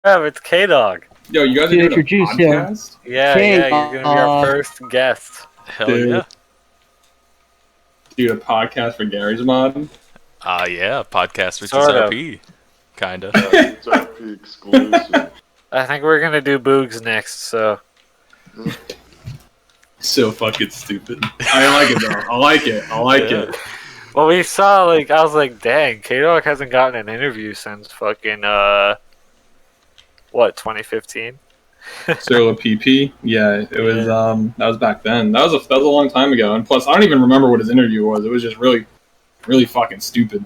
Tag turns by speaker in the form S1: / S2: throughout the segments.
S1: Oh, it's KDawg.
S2: Yo, you guys are doing a podcast?
S1: Yeah, you're gonna be our first guest.
S3: Hell yeah.
S2: Dude, a podcast for Gary's mod?
S3: Yeah, podcast with
S1: Sort of.
S3: RP. Kinda.
S4: It's RP exclusive.
S1: I think we're gonna do Boogs next, so.
S2: So fucking stupid. I like it though. I like it.
S1: Well, we saw, I was like, dang, KDawg hasn't gotten an interview since fucking, 2015?
S2: Solo PP? Yeah, it was, that was back then. That was a long time ago. And plus, I don't even remember what his interview was. It was just really fucking stupid.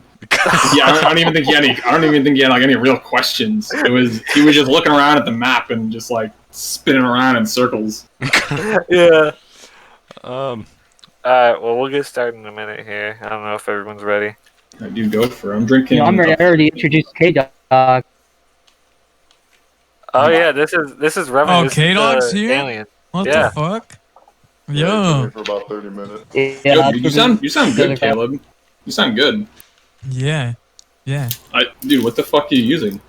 S2: Yeah, I don't even think he had any real questions. He was just looking around at the map and just spinning around in circles.
S1: Yeah.
S3: Um.
S1: Alright, well, we'll get started in a minute here. I don't know if everyone's ready.
S2: I do go for it. I'm drinking.
S5: I'm ready. I already introduced KDawg.
S1: Oh yeah, this is Revan.
S6: Oh,
S1: This is
S6: KDawg's
S1: the
S6: here?
S1: Alien.
S6: What
S1: Yeah.
S6: the fuck?
S4: Yeah,
S6: Yo.
S4: for about 30 minutes.
S5: Yeah,
S2: Yo, you sound good, Caleb. You sound good.
S6: Yeah.
S2: Dude, what the fuck are you using?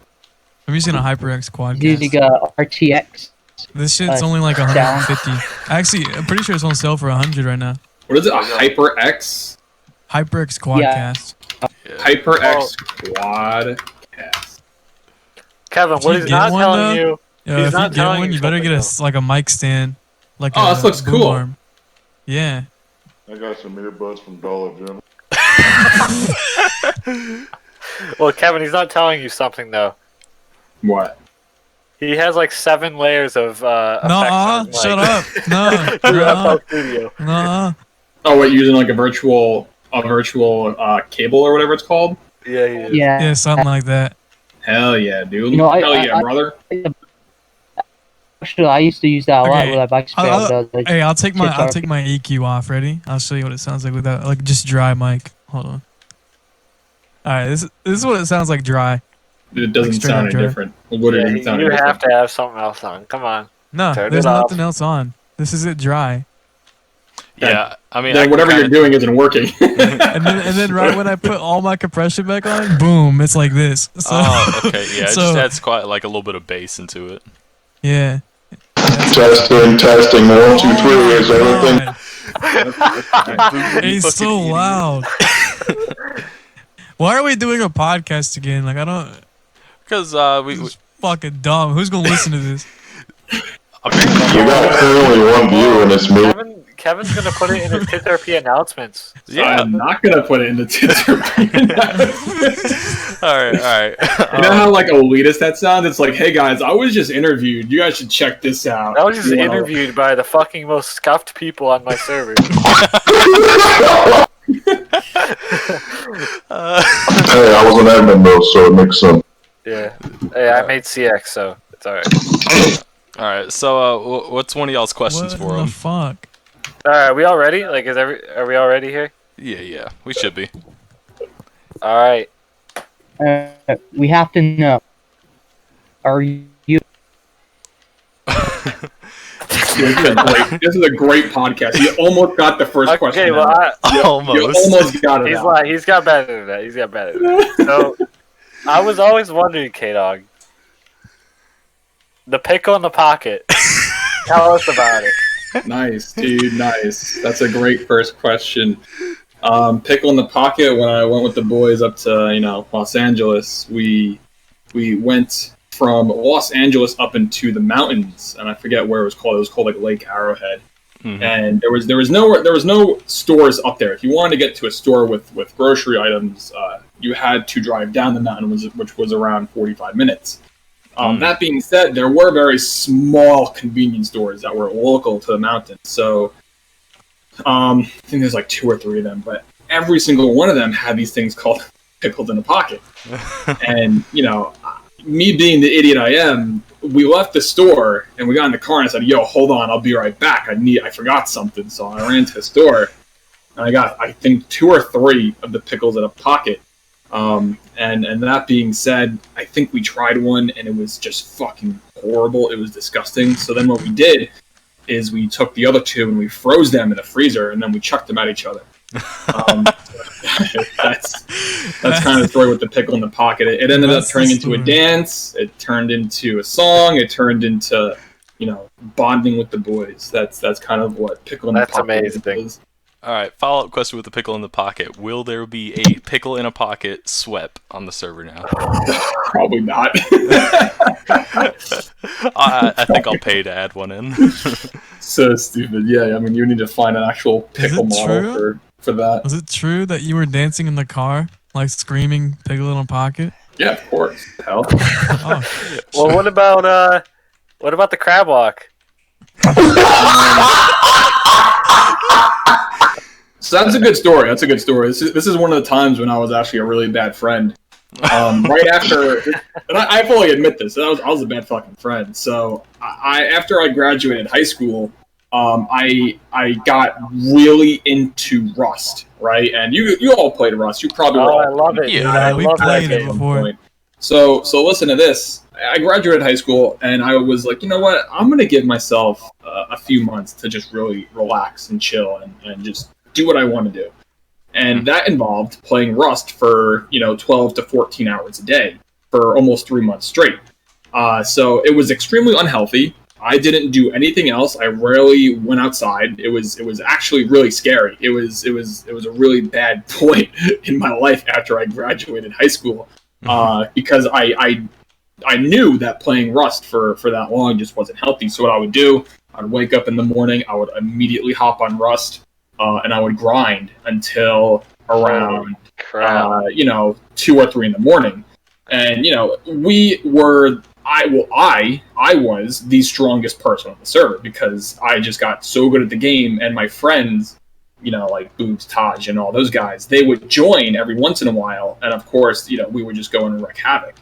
S6: I'm using a HyperX quad.
S5: using RTX.
S6: This shit's only like 150. Actually, I'm pretty sure it's on sale for 100 right now.
S2: What is it? A HyperX?
S6: HyperX Quadcast.
S2: HyperX Quadcast.
S1: Kevin, what he's not telling you.
S6: Yo,
S1: He's
S6: if
S1: not
S6: you get
S1: telling
S6: one,
S1: you
S6: you better get
S1: something,
S6: a mic stand.
S2: Oh, this looks
S6: boom
S2: cool.
S6: arm. Yeah.
S4: I got some earbuds from Dollar General.
S1: Well, Kevin, he's not telling you something though.
S2: What?
S1: He has 7 layers of effects on his
S6: shut
S1: mic.
S6: up. No.
S1: Through FL Studio.
S6: No.
S2: Oh, what, using a virtual cable or whatever it's called?
S1: Yeah, he is.
S6: Yeah, something like that.
S2: Hell yeah, dude.
S5: You know,
S2: Hell yeah, brother.
S5: Actually, I used to use that a lot
S6: Okay.
S5: with that bike spell.
S6: Hey, I'll take my EQ off. Ready? I'll show you what it sounds like without just dry mic. Hold on. All right, this is what it sounds like dry.
S2: It doesn't
S6: straight
S2: sound
S6: up
S2: any
S6: dry.
S2: different. What
S1: Yeah,
S2: doesn't sound
S1: you
S2: any
S1: have
S2: different?
S1: to have something else on. Come on.
S6: No,
S1: Turn
S6: there's
S1: it off.
S6: nothing else on. This is it dry.
S3: Yeah, I mean,
S2: Then whatever you're doing isn't working.
S6: And then right when I put all my compression back on, boom, it's like this. So,
S3: Oh, okay, yeah. It
S6: So-
S3: just adds quite a little bit of bass into it.
S6: yeah.
S4: Testing, 1, 2, 3. Is everything?
S6: It's so loud. Why are we doing a podcast again? I don't.
S3: Because
S6: This is fucking dumb. Who's gonna listen to this?
S4: You got currently one view, and it's me.
S1: Kevin's gonna put it in his TRP announcements.
S3: Yeah.
S2: I'm not gonna put it in the Tinder.
S3: all right.
S2: You know how elitist that sounds? It's like, hey guys, I was just interviewed. You guys should check this out.
S1: I was just
S2: You know?
S1: interviewed by the fucking most scuffed people on my server.
S4: Hey, I was an admin though, so it makes sense.
S1: Yeah. Hey, I made CX, so it's alright.
S3: All right. So, what's one of y'all's questions
S6: What
S3: for
S6: the
S3: him?
S6: fuck?
S1: Alright, are we all ready? Are we all ready here?
S3: Yeah, we should be.
S1: Alright.
S5: We have to know. Are you?
S2: This is a great podcast. You almost got the first question.
S1: Okay, well,
S2: out. You almost got it. out.
S1: he's got better than that. He's got better than that. So, I was always wondering, KDawg, the pickle in the pocket. Tell us about it.
S2: Nice, dude. Nice. That's a great first question. Pickle in the pocket. When I went with the boys up to Los Angeles, we went from Los Angeles up into the mountains, and I forget where it was called. It was called Lake Arrowhead.
S3: Mm-hmm.
S2: And there was no stores up there. If you wanted to get to a store with grocery items, you had to drive down the mountain, which was around 45 minutes. That being said, there were very small convenience stores that were local to the mountain. So I think there's 2 or 3 of them, but every single one of them had these things called pickled in a pocket. And me being the idiot I am, we left the store and we got in the car and I said, "Yo, hold on, I'll be right back. I forgot something." So I ran to the store and I got, I think, 2 or 3 of the pickles in a pocket. And that being said, I think we tried one and it was just fucking horrible. It was disgusting. So then what we did is we took the other 2 and we froze them in the freezer and then we chucked them at each other. that's kind of the story with the pickle in the pocket. It ended up
S6: That's the
S2: turning into a
S6: story.
S2: dance. It turned into a song. It turned into, bonding with the boys. That's kind of what pickle in the
S1: That's
S2: pocket
S1: amazing.
S2: is.
S3: All right, follow-up question with the pickle in the pocket. Will there be a pickle in a pocket swept on the server now?
S2: Probably not.
S3: I think I'll pay to add one in.
S2: So stupid. Yeah, I mean, you need to find an actual pickle
S6: it
S2: model
S6: true?
S2: for that.
S6: Was it true that you were dancing in the car, like screaming "Pickle in a pocket"?
S2: Yeah, of course. Hell.
S6: Oh,
S1: Well, what about the crab walk?
S2: So that's a good story. That's a good story. This is one of the times when I was actually a really bad friend. Right after, and I fully admit this, I was a bad fucking friend. So after I graduated high school, I got really into Rust, right? And you all played Rust. You probably were
S1: Oh,
S2: all
S1: I love it.
S3: Yeah,
S1: dude. I
S6: we
S1: love that
S6: played it
S1: game.
S6: before.
S2: So listen to this. I graduated high school, and I was like, you know what? I'm gonna give myself a few months to just really relax and chill and just do what I want to do. And that involved playing Rust for 12 to 14 hours a day for almost 3 months straight. So it was extremely unhealthy. I didn't do anything else. I rarely went outside. It was actually really scary. It was a really bad point in my life after I graduated high school, because I knew that playing Rust for that long just wasn't healthy. So what I would do, I'd wake up in the morning, I would immediately hop on Rust, and I would grind until around
S1: Crap.
S2: 2 or 3 in the morning. And I was the strongest person on the server because I just got so good at the game, and my friends, like Boobs, Taj, and all those guys, they would join every once in a while, and of course, we would just go and wreak havoc.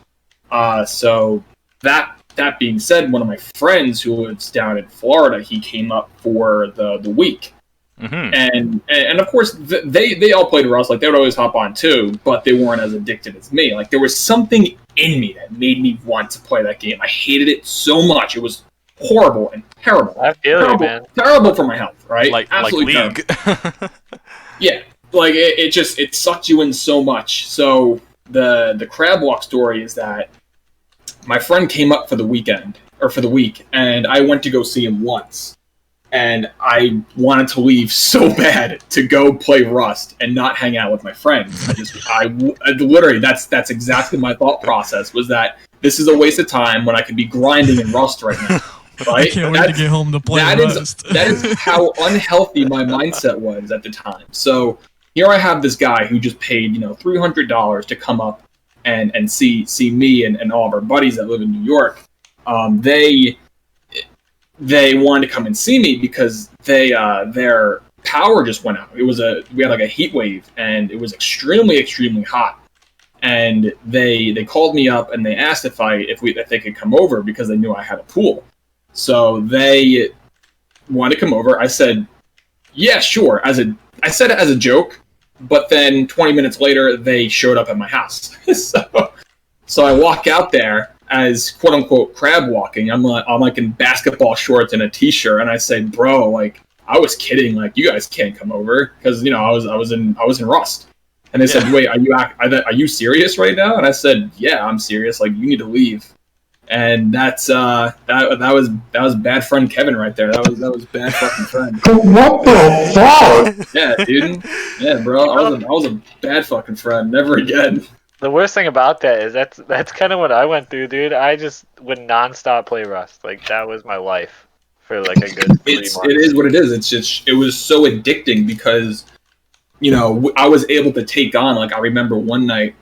S2: So that being said, one of my friends who lives down in Florida, he came up for the week.
S3: Mm-hmm.
S2: And of course they all played Rust, like they would always hop on too, but they weren't as addicted as me. Like there was something in me that made me want to play that game. I hated it so much. It was horrible and terrible.
S1: I feel you, man.
S2: Terrible for my health, right?
S3: Like
S2: Absolutely
S3: League.
S2: yeah, like it sucked you in so much. So the crab walk story is that my friend came up for the week, and I went to go see him once. And I wanted to leave so bad to go play Rust and not hang out with my friends. I literally, that's exactly my thought process, was that this is a waste of time when I could be grinding in Rust right now. Right?
S6: I can't wait to get home to play Rust.
S2: That is how unhealthy my mindset was at the time. So here I have this guy who just paid $300 to come up and see me and all of our buddies that live in New York. They wanted to come and see me because their power just went out. We had like a heat wave, and it was extremely, extremely hot. And they called me up and they asked if they could come over because they knew I had a pool. So they wanted to come over. I said, yeah, sure. I said it as a joke, but then 20 minutes later they showed up at my house. So I walk out there as quote unquote crab walking. I'm like in basketball shorts and a t-shirt, and I say, bro, like I was kidding, like you guys can't come over because I was in Rust. And they said, wait, are you serious right now? And I said, yeah, I'm serious. Like you need to leave. And that's that was bad friend Kevin right there. That was bad fucking friend.
S4: What the fuck?
S2: Yeah, dude. Yeah, bro. I was a bad fucking friend. Never again.
S1: The worst thing about that is that's kind of what I went through, dude. I just would nonstop play Rust. Like that was my life for like a good 3 months.
S2: It is what it is. It's just it was so addicting because I was able to take on, like I remember one night,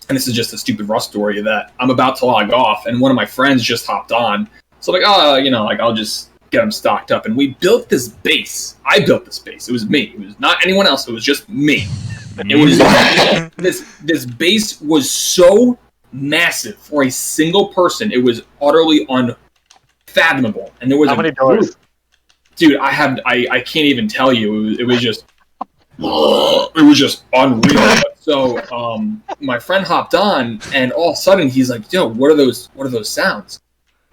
S2: and this is just a stupid Rust story, that I'm about to log off and one of my friends just hopped on. So like, like I'll just get them stocked up, and we built this base. I built this base. It was me. It was not anyone else. It was just me. It was this base was so massive for a single person. It was utterly unfathomable. And there was
S1: how many doors?
S2: Dude, I can't even tell you. It was just unreal. So my friend hopped on, and all of a sudden he's like, "Yo, what are those sounds?"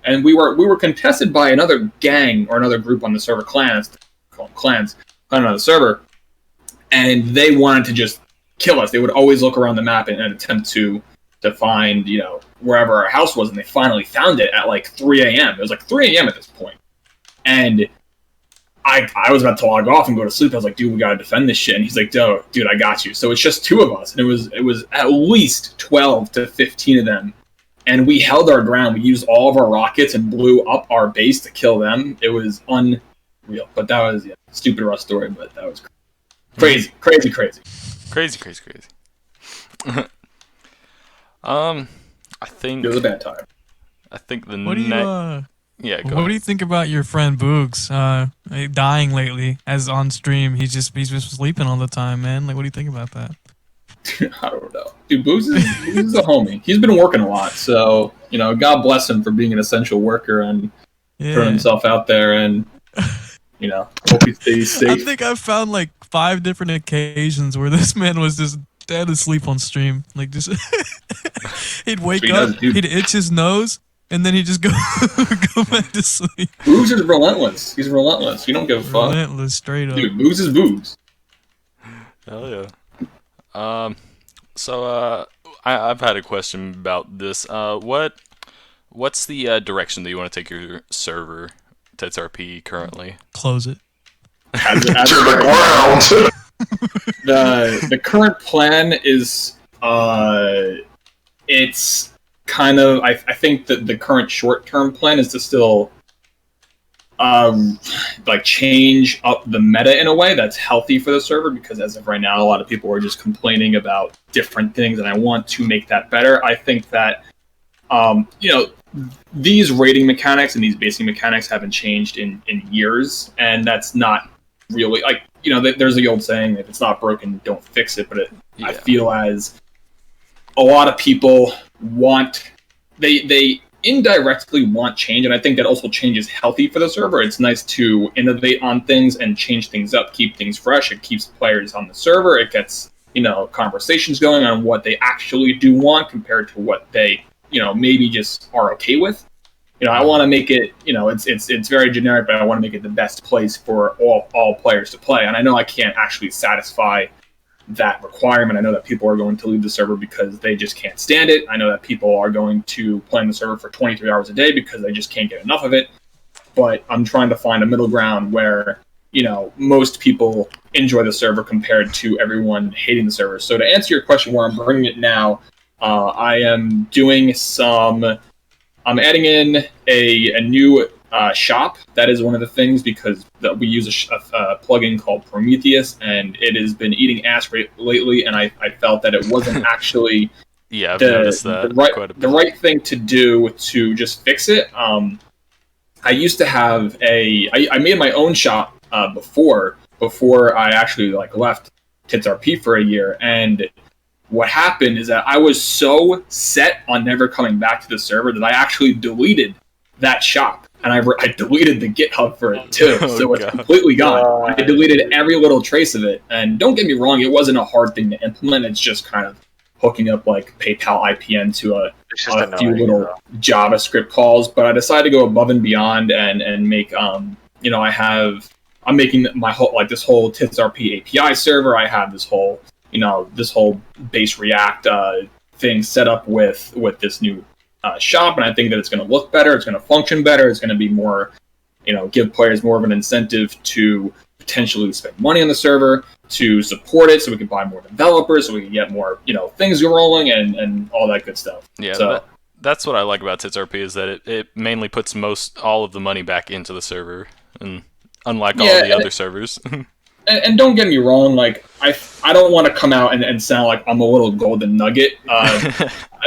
S2: And we were contested by another gang or another group on the server, clans on the server. And they wanted to just kill us. They would always look around the map and attempt to find, wherever our house was, and they finally found it at like 3 a.m. It was like 3 a.m. at this point. And I was about to log off and go to sleep. I was like, dude, we gotta defend this shit. And he's like, dude, I got you. So it's just 2 of us. And it was at least 12 to 15 of them. And we held our ground. We used all of our rockets and blew up our base to kill them. It was unreal. But that was stupid Rust story, but that was crazy. Crazy.
S3: I think
S2: it was a bad time.
S3: I think the
S6: What do you
S3: What
S6: do you think about your friend Boogs dying lately? As on stream, he's just sleeping all the time, man. Like, what do you think about that?
S2: I don't know, dude. Boogs is a homie. He's been working a lot, so God bless him for being an essential worker and putting himself out there. And hope he stays safe.
S6: I think I've found like 5 different occasions where this man was just dead asleep on stream. Like, just he'd wake up, he'd itch his nose, and then he'd just go back to sleep.
S2: Boogs is relentless. He's relentless. You don't give a fuck.
S6: Relentless, straight up.
S2: Dude, Boogs is Boogs.
S3: Hell yeah. So I've had a question about this. What's the direction that you want to take your server to TitsRP currently?
S6: Close it.
S4: To the ground.
S2: The current plan is it's kind of I think that the current short-term plan is to still like change up the meta in a way that's healthy for the server, because as of right now a lot of people are just complaining about different things, and I want to make that better. I think that these rating mechanics and these basing mechanics haven't changed in years, and that's not really like there's the old saying, if it's not broken, don't fix it. But I feel as a lot of people want they indirectly want change, and I think that also change is healthy for the server. It's nice to innovate on things and change things up, keep things fresh. It keeps players on the server. It gets conversations going on what they actually do want compared to what they maybe just are okay with. I want to make it, it's very generic, but I want to make it the best place for all players to play. And I know I can't actually satisfy that requirement. I know that people are going to leave the server because they just can't stand it. I know that people are going to play on the server for 23 hours a day because they just can't get enough of it. But I'm trying to find a middle ground where, most people enjoy the server compared to everyone hating the server. So to answer your question where I'm bringing it now, I am doing I'm adding in a new shop. That is one of the things, because we use a plugin called Prometheus, and it has been eating ass lately, and I felt that it wasn't actually
S3: I've noticed that
S2: the right thing to do to just fix it. I used to have I made my own shop before I actually left TitsRP for a year, and what happened is that I was so set on never coming back to the server that I actually deleted that shop. And I deleted the GitHub for it too, so it's completely gone. I deleted every little trace of it. And don't get me wrong, it wasn't a hard thing to implement. It's just kind of hooking up like PayPal IPN to a few little JavaScript calls. But I decided to go above and beyond and make I'm making my whole this whole TitsRP API server. I have this whole base React thing set up with this new shop, and I think that it's going to look better, it's going to function better, it's going to be more, give players more of an incentive to potentially spend money on the server, to support it, so we can buy more developers, so we can get more, things rolling and all that good stuff.
S3: Yeah,
S2: so
S3: that's what I like about TitsRP, is that it mainly puts all of the money back into the server, and unlike all the other servers.
S2: And don't get me wrong, I don't want to come out and sound like I'm a little golden nugget,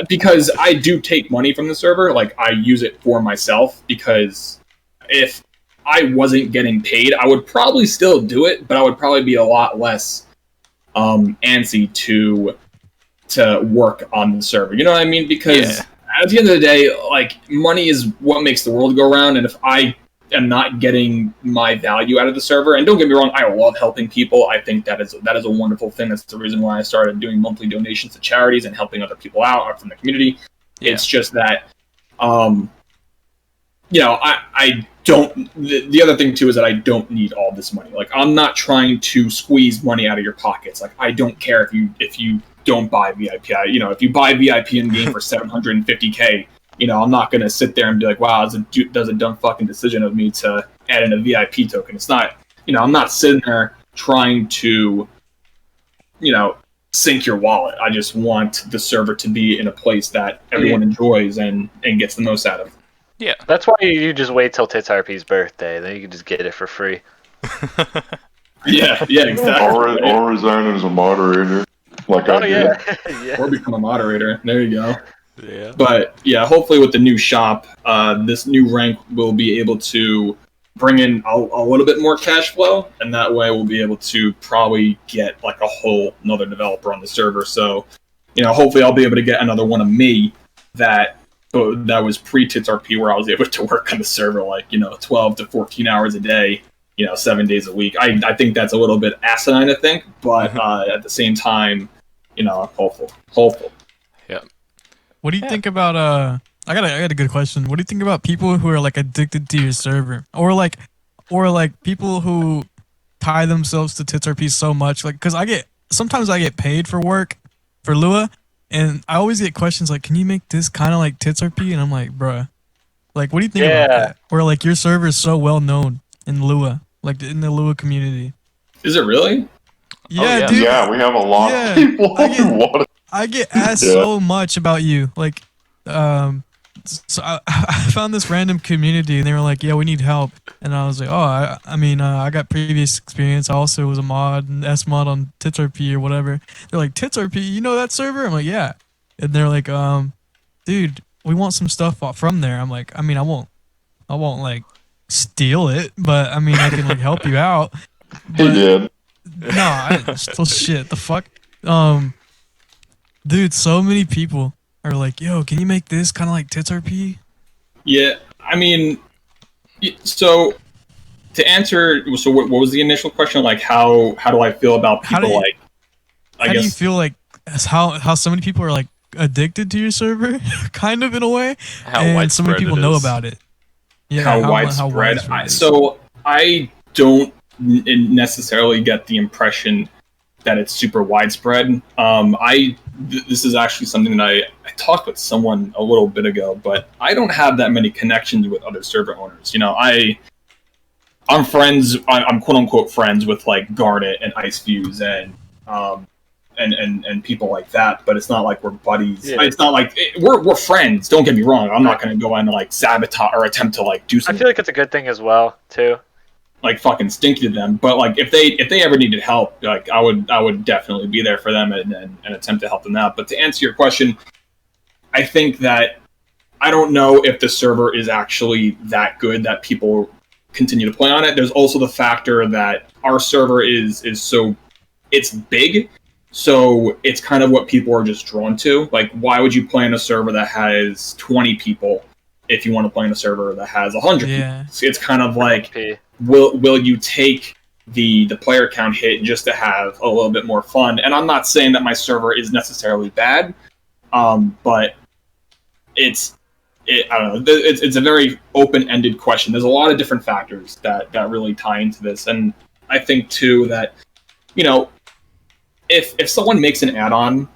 S2: because I do take money from the server. I use it for myself, because if I wasn't getting paid, I would probably still do it, but I would probably be a lot less antsy to work on the server. You know what I mean? Because at the end of the day, money is what makes the world go round, and if I am not getting my value out of the server, and don't get me wrong, I love helping people. I think that is a wonderful thing. That's the reason why I started doing monthly donations to charities and helping other people out from the community. It's just that I the other thing too is that I don't need all this money. Like, I'm not trying to squeeze money out of your pockets. Like, I don't care if you don't buy VIP. If you buy VIP in game for 750K, I'm not gonna sit there and be like, wow, that's a dumb fucking decision of me to add in a VIP token. It's not, I'm not sitting there trying to, sink your wallet. I just want the server to be in a place that everyone enjoys and gets the most out of.
S3: Yeah.
S1: That's why you just wait till TitsRP's birthday. Then you can just get it for free.
S2: Yeah, exactly.
S4: Or resign as a moderator, like I did.
S1: Yeah.
S2: Or become a moderator. There you go.
S3: Yeah.
S2: But yeah, hopefully with the new shop, this new rank will be able to bring in a little bit more cash flow, and that way we'll be able to probably get like a whole another developer on the server. So, hopefully I'll be able to get another one of me that was pre-TitsRP, where I was able to work on the server 12 to 14 hours a day, 7 days a week. I think that's a little bit asinine to think, but at the same time, hopeful.
S3: Yeah.
S6: What do you think about I got a good question. What do you think about people who are like addicted to your server, or like people who tie themselves to TitsRP so much? Like, because sometimes I get paid for work for Lua, and I always get questions like, "Can you make this kind of like TitsRP?" And I'm like, "Bruh, like, what do you think about that?" Or like, your server is so well known in Lua, like in the Lua community.
S2: Is it really?
S6: Yeah,
S3: yeah.
S6: dude.
S4: Yeah, we have a lot of people who want it.
S6: I get asked so much about you, like, so I found this random community, and they were like, "Yeah, we need help," and I was like, "Oh, I got previous experience. I also was a mod, an S mod on TitsRP or whatever." They're like, "TitsRP, you know that server?" I'm like, "Yeah," and they're like, "Dude, we want some stuff from there." I'm like, I won't like steal it, but I can like help you out."
S4: He did.
S6: No, still shit. The fuck, dude. So many people are like, "Yo, can you make this kind of like TitsRP?"
S2: Yeah, so to answer, so what was the initial question? Like, how do I feel about people
S6: How do you feel like how so many people are like addicted to your server, kind of in a way, and so many people know about it? Yeah,
S2: how widespread. I don't necessarily get the impression that it's super widespread. This is actually something that I talked with someone a little bit ago, but I don't have that many connections with other server owners. I'm friends. I'm quote unquote friends with like Garnet and Icefuse and people like that. But it's not like we're buddies. Yeah. It's not like we're friends. Don't get me wrong. I'm not going to go in and like sabotage or attempt to like do something.
S1: I feel like it's a good thing as well too.
S2: Like fucking stinky to them, but like if they ever needed help, like I would definitely be there for them and attempt to help them out. But to answer your question, I think that I don't know if the server is actually that good that people continue to play on it. There's also the factor that our server is so it's big, so it's kind of what people are just drawn to. Like, why would you play on a server that has 20 people if you want to play on a server that has 100 people? It's kind of like, will you take the player count hit just to have a little bit more fun? And I'm not saying that my server is necessarily bad, but I don't know. It's a very open-ended question. There's a lot of different factors that really tie into this, and I think too that if someone makes an add-on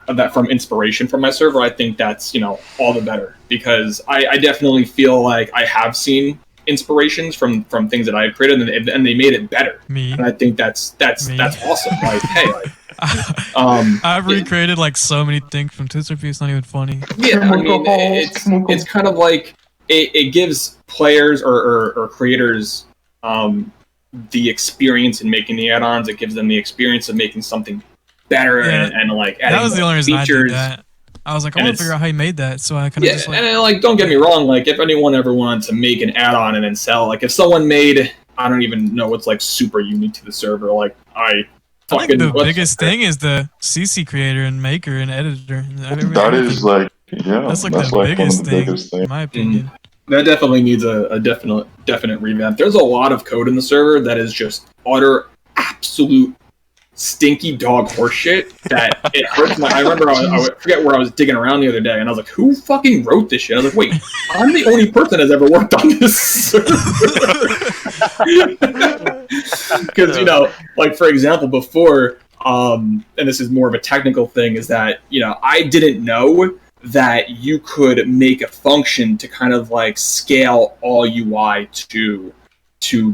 S2: that from inspiration from my server, I think that's all the better, because I definitely feel like I have seen inspirations from things that I've created, and they made it better. And I think that's awesome. Like, hey, like,
S6: I've recreated like so many things from TitsRP. It's not even funny.
S2: Yeah, it's kind of like it gives players or creators the experience in making the add-ons. It gives them the experience of making something better and like adding
S6: that was the only reason
S2: features.
S6: I did that. I was like, I want to figure out how you made that, so I kind of just like...
S2: and like, don't get me wrong, like, if anyone ever wanted to make an add-on and then sell, like, if someone made, I don't even know what's, like, super unique to the server, like, I
S6: think the biggest thing is the CC creator and maker and editor.
S4: That is, like, yeah,
S6: that's like the biggest thing, in my opinion.
S2: That definitely needs a definite revamp. There's a lot of code in the server that is just utter, absolute stinky dog horseshit that it hurts my. I remember I forget where I was digging around the other day, and I was like, "Who fucking wrote this shit?" I was like, "Wait, I'm the only person that's ever worked on this." Because like for example, before, and this is more of a technical thing, is that I didn't know that you could make a function to kind of like scale all UI to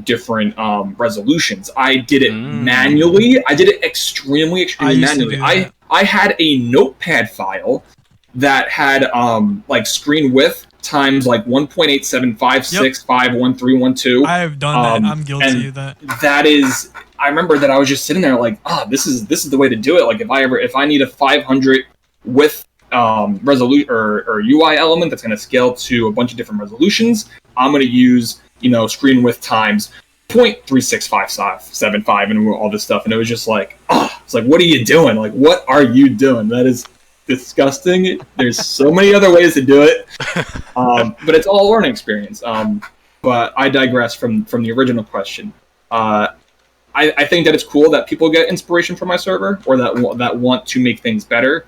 S2: different resolutions. I did it manually. I did it extremely manually. I had a notepad file that had like screen width times like 1.875651312.
S6: I have done that. I'm guilty of that.
S2: That is, I remember that I was just sitting there like, this is the way to do it. Like if I need a 500 width resolution or UI element that's going to scale to a bunch of different resolutions, I'm going to use screen width times 0.36575 and all this stuff. And it was just like, it's like, what are you doing? Like, what are you doing? That is disgusting. There's so many other ways to do it, but it's all a learning experience. But I digress from the original question. I think that it's cool that people get inspiration from my server, or that want to make things better.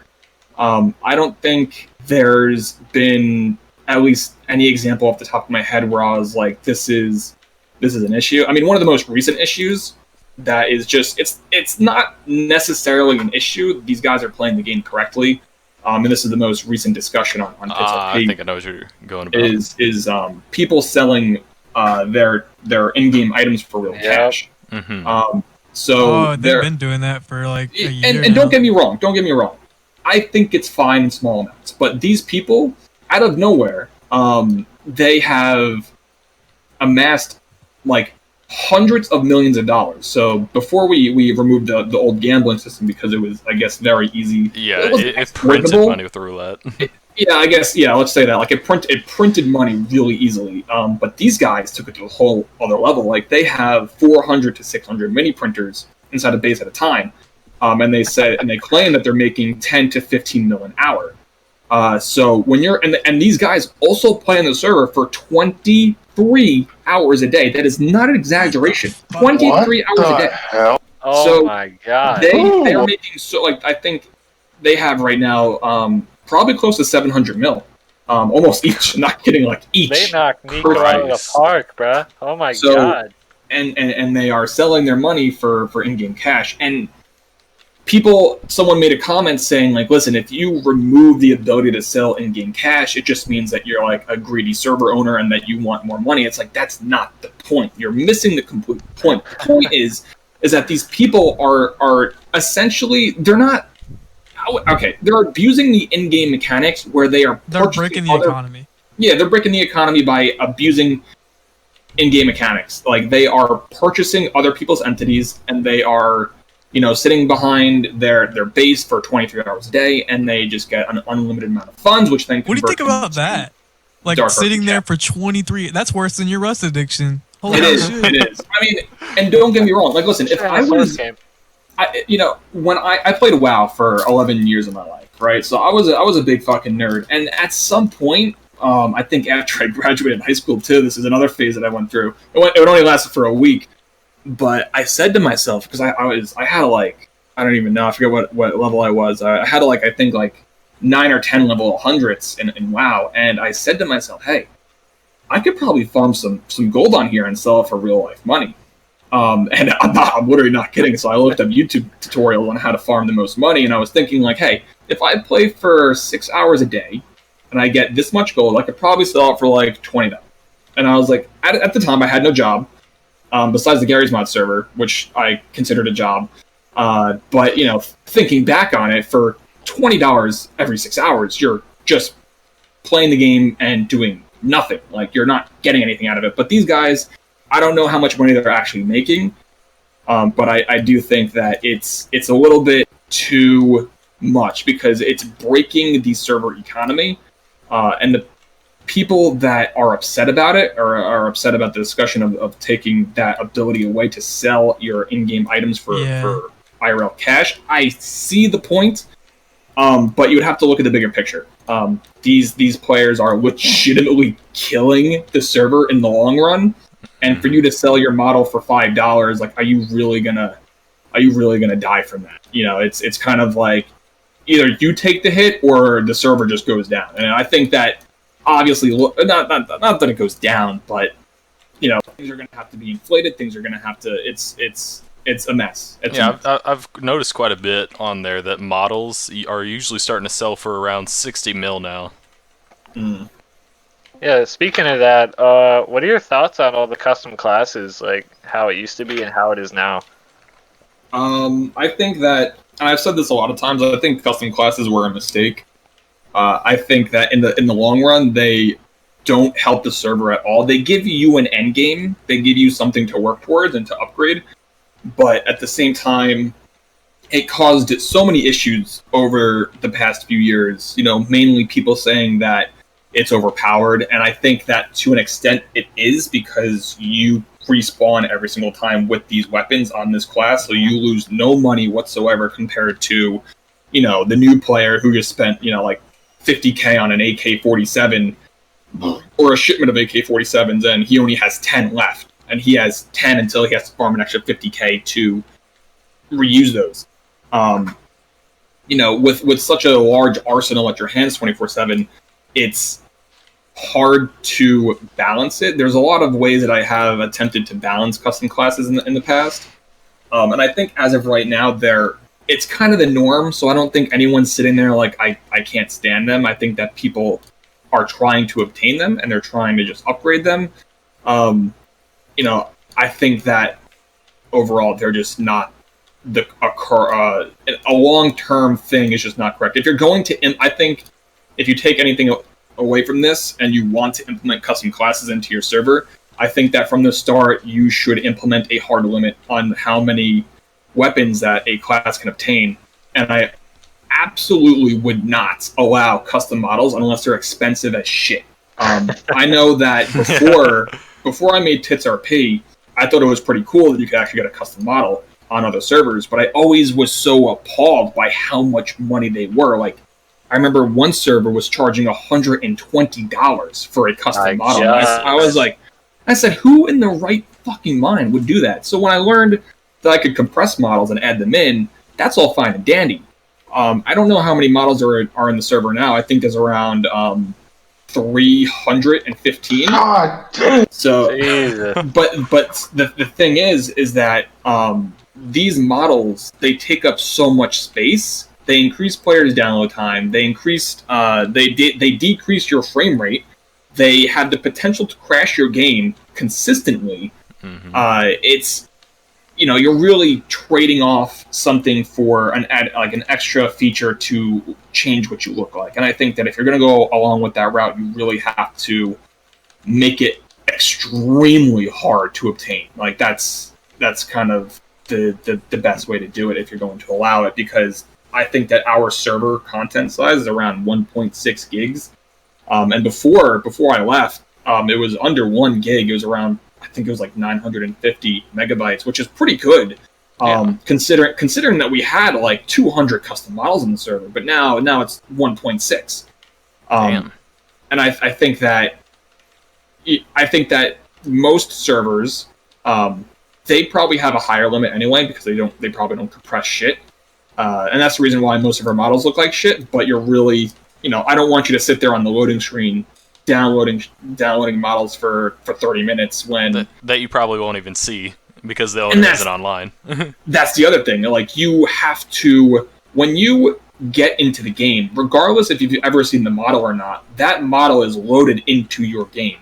S2: I don't think there's been at least any example off the top of my head where I was like, this is an issue. I mean, one of the most recent issues that is just, it's not necessarily an issue. These guys are playing the game correctly. And this is the most recent discussion on TitsRP.
S3: I think I know what you're going about.
S2: Is people selling their in-game items for real cash.
S3: Mm-hmm.
S2: So
S6: they've been doing that for like a year
S2: and
S6: now.
S2: don't get me wrong. I think it's fine in small amounts, but these people, out of nowhere, they have amassed like hundreds of millions of dollars. So before we removed the old gambling system because it was, I guess, very easy.
S3: Yeah, it printed money with the roulette.
S2: Let's say that. Like it printed money really easily. But these guys took it to a whole other level. Like they have 400 to 600 mini printers inside a base at a time. And they claim that they're making 10 to 15 mil an hour. So when you're and these guys also play on the server for 23 hours a day. That is not an exaggeration. 23 hours a day.
S4: Hell?
S1: Oh my god!
S2: They're making I think they have right now probably close to 700 mil, almost each. Not kidding, like each.
S1: They knocked Nico out of the park, bruh. Oh my god!
S2: And they are selling their money for in-game cash. And someone made a comment saying, like, listen, if you remove the ability to sell in-game cash, it just means that you're like a greedy server owner and that you want more money. It's like, that's not the point. You're missing the complete point. The point is that these people are essentially, they're not, okay, they're abusing the in-game mechanics where they're
S6: breaking the economy.
S2: Yeah, they're breaking the economy by abusing in-game mechanics. Like, they are purchasing other people's entities, and they are sitting behind their base for 23 hours a day, and they just get an unlimited amount of funds, which then.
S6: What do you think about that? Like sitting there for 23, that's worse than your Rust addiction. Holy shit.
S2: It is. I mean, and don't get me wrong. Like, listen, if I was, when I played WoW for 11 years of my life, right? So I was a big fucking nerd, and at some point, I think after I graduated high school too, this is another phase that I went through. It only lasted for a week. But I said to myself, because I had like, I don't even know, I forget what level I was. I had like, I think like 9 or 10 level 100s in WoW. And I said to myself, hey, I could probably farm some gold on here and sell it for real life money. And I'm literally not kidding. So I looked up YouTube tutorials on how to farm the most money. And I was thinking like, hey, if I play for 6 hours a day and I get this much gold, I could probably sell it for like $20. And I was like, at the time I had no job. Besides the Gary's Mod server, which I considered a job. But, thinking back on it, for $20 every 6 hours, you're just playing the game and doing nothing. Like, you're not getting anything out of it. But these guys, I don't know how much money they're actually making. But I do think that it's a little bit too much, because it's breaking the server economy. And the people that are upset about it, or are upset about the discussion of taking that ability away to sell your in-game items for IRL cash, I see the point, but you would have to look at the bigger picture. These players are legitimately killing the server in the long run, and for you to sell your model for $5, like, are you really gonna are you really going to die from that? You know, it's kind of like either you take the hit or the server just goes down. And I think that obviously, not that it goes down, but you know, things are going to have to be inflated. Things are going to have to. It's a mess.
S3: I've noticed quite a bit on there that models are usually starting to sell for around 60 mil now.
S2: Mm.
S1: Yeah, speaking of that, what are your thoughts on all the custom classes, like how it used to be and how it is now?
S2: I think that, and I've said this a lot of times, I think custom classes were a mistake. I think that in the long run, they don't help the server at all. They give you an end game. They give you something to work towards and to upgrade. But at the same time, it caused so many issues over the past few years. You know, mainly people saying that it's overpowered, and I think that to an extent it is, because you respawn every single time with these weapons on this class, so you lose no money whatsoever compared to, you know, the new player who just spent, you know, like 50k on an AK-47 or a shipment of AK-47s, and he only has 10 left. And he has 10 until he has to farm an extra 50k to reuse those. You know, with such a large arsenal at your hands 24/7, it's hard to balance it. There's a lot of ways that I have attempted to balance custom classes in the past, and I think as of right now, it's kind of the norm. So I don't think anyone's sitting there like I can't stand them. I think that people are trying to obtain them and they're trying to just upgrade them. You know, I think that overall they're just not a long-term thing is just not correct. If you're going to, I think if you take anything away from this and you want to implement custom classes into your server, I think that from the start you should implement a hard limit on how many weapons that a class can obtain. And I absolutely would not allow custom models unless they're expensive as shit. I know that before I made Tits RP, I thought it was pretty cool that you could actually get a custom model on other servers, but I always was so appalled by how much money they were. Like, I remember one server was charging $120 for a custom model. I was like, I said, who in the right fucking mind would do that? So when I learned that I could compress models and add them in, that's all fine and dandy. I don't know how many models are in the server now. I think there's around 315.
S4: God damn.
S2: So,
S1: Jesus.
S2: but the thing is that these models, they take up so much space. They increase players' download time. They decrease your frame rate. They have the potential to crash your game consistently. Mm-hmm. It's, you know, you're really trading off something for an extra feature to change what you look like. And I think that if you're going to go along with that route, you really have to make it extremely hard to obtain. Like, that's kind of the best way to do it if you're going to allow it, because I think that our server content size is around 1.6 gigs. And before I left, it was under 1 gig. It was around, I think it was like 950 megabytes, which is pretty good, considering that we had like 200 custom models in the server, but now it's 1.6. And I think that most servers, they probably have a higher limit anyway, because they probably don't compress shit. And that's the reason why most of our models look like shit, but you're really, you know, I don't want you to sit there on the loading screen downloading models for 30 minutes when
S3: that you probably won't even see because they'll use it online.
S2: That's the other thing. Like, you have to, when you get into the game, regardless if you've ever seen the model or not, that model is loaded into your game.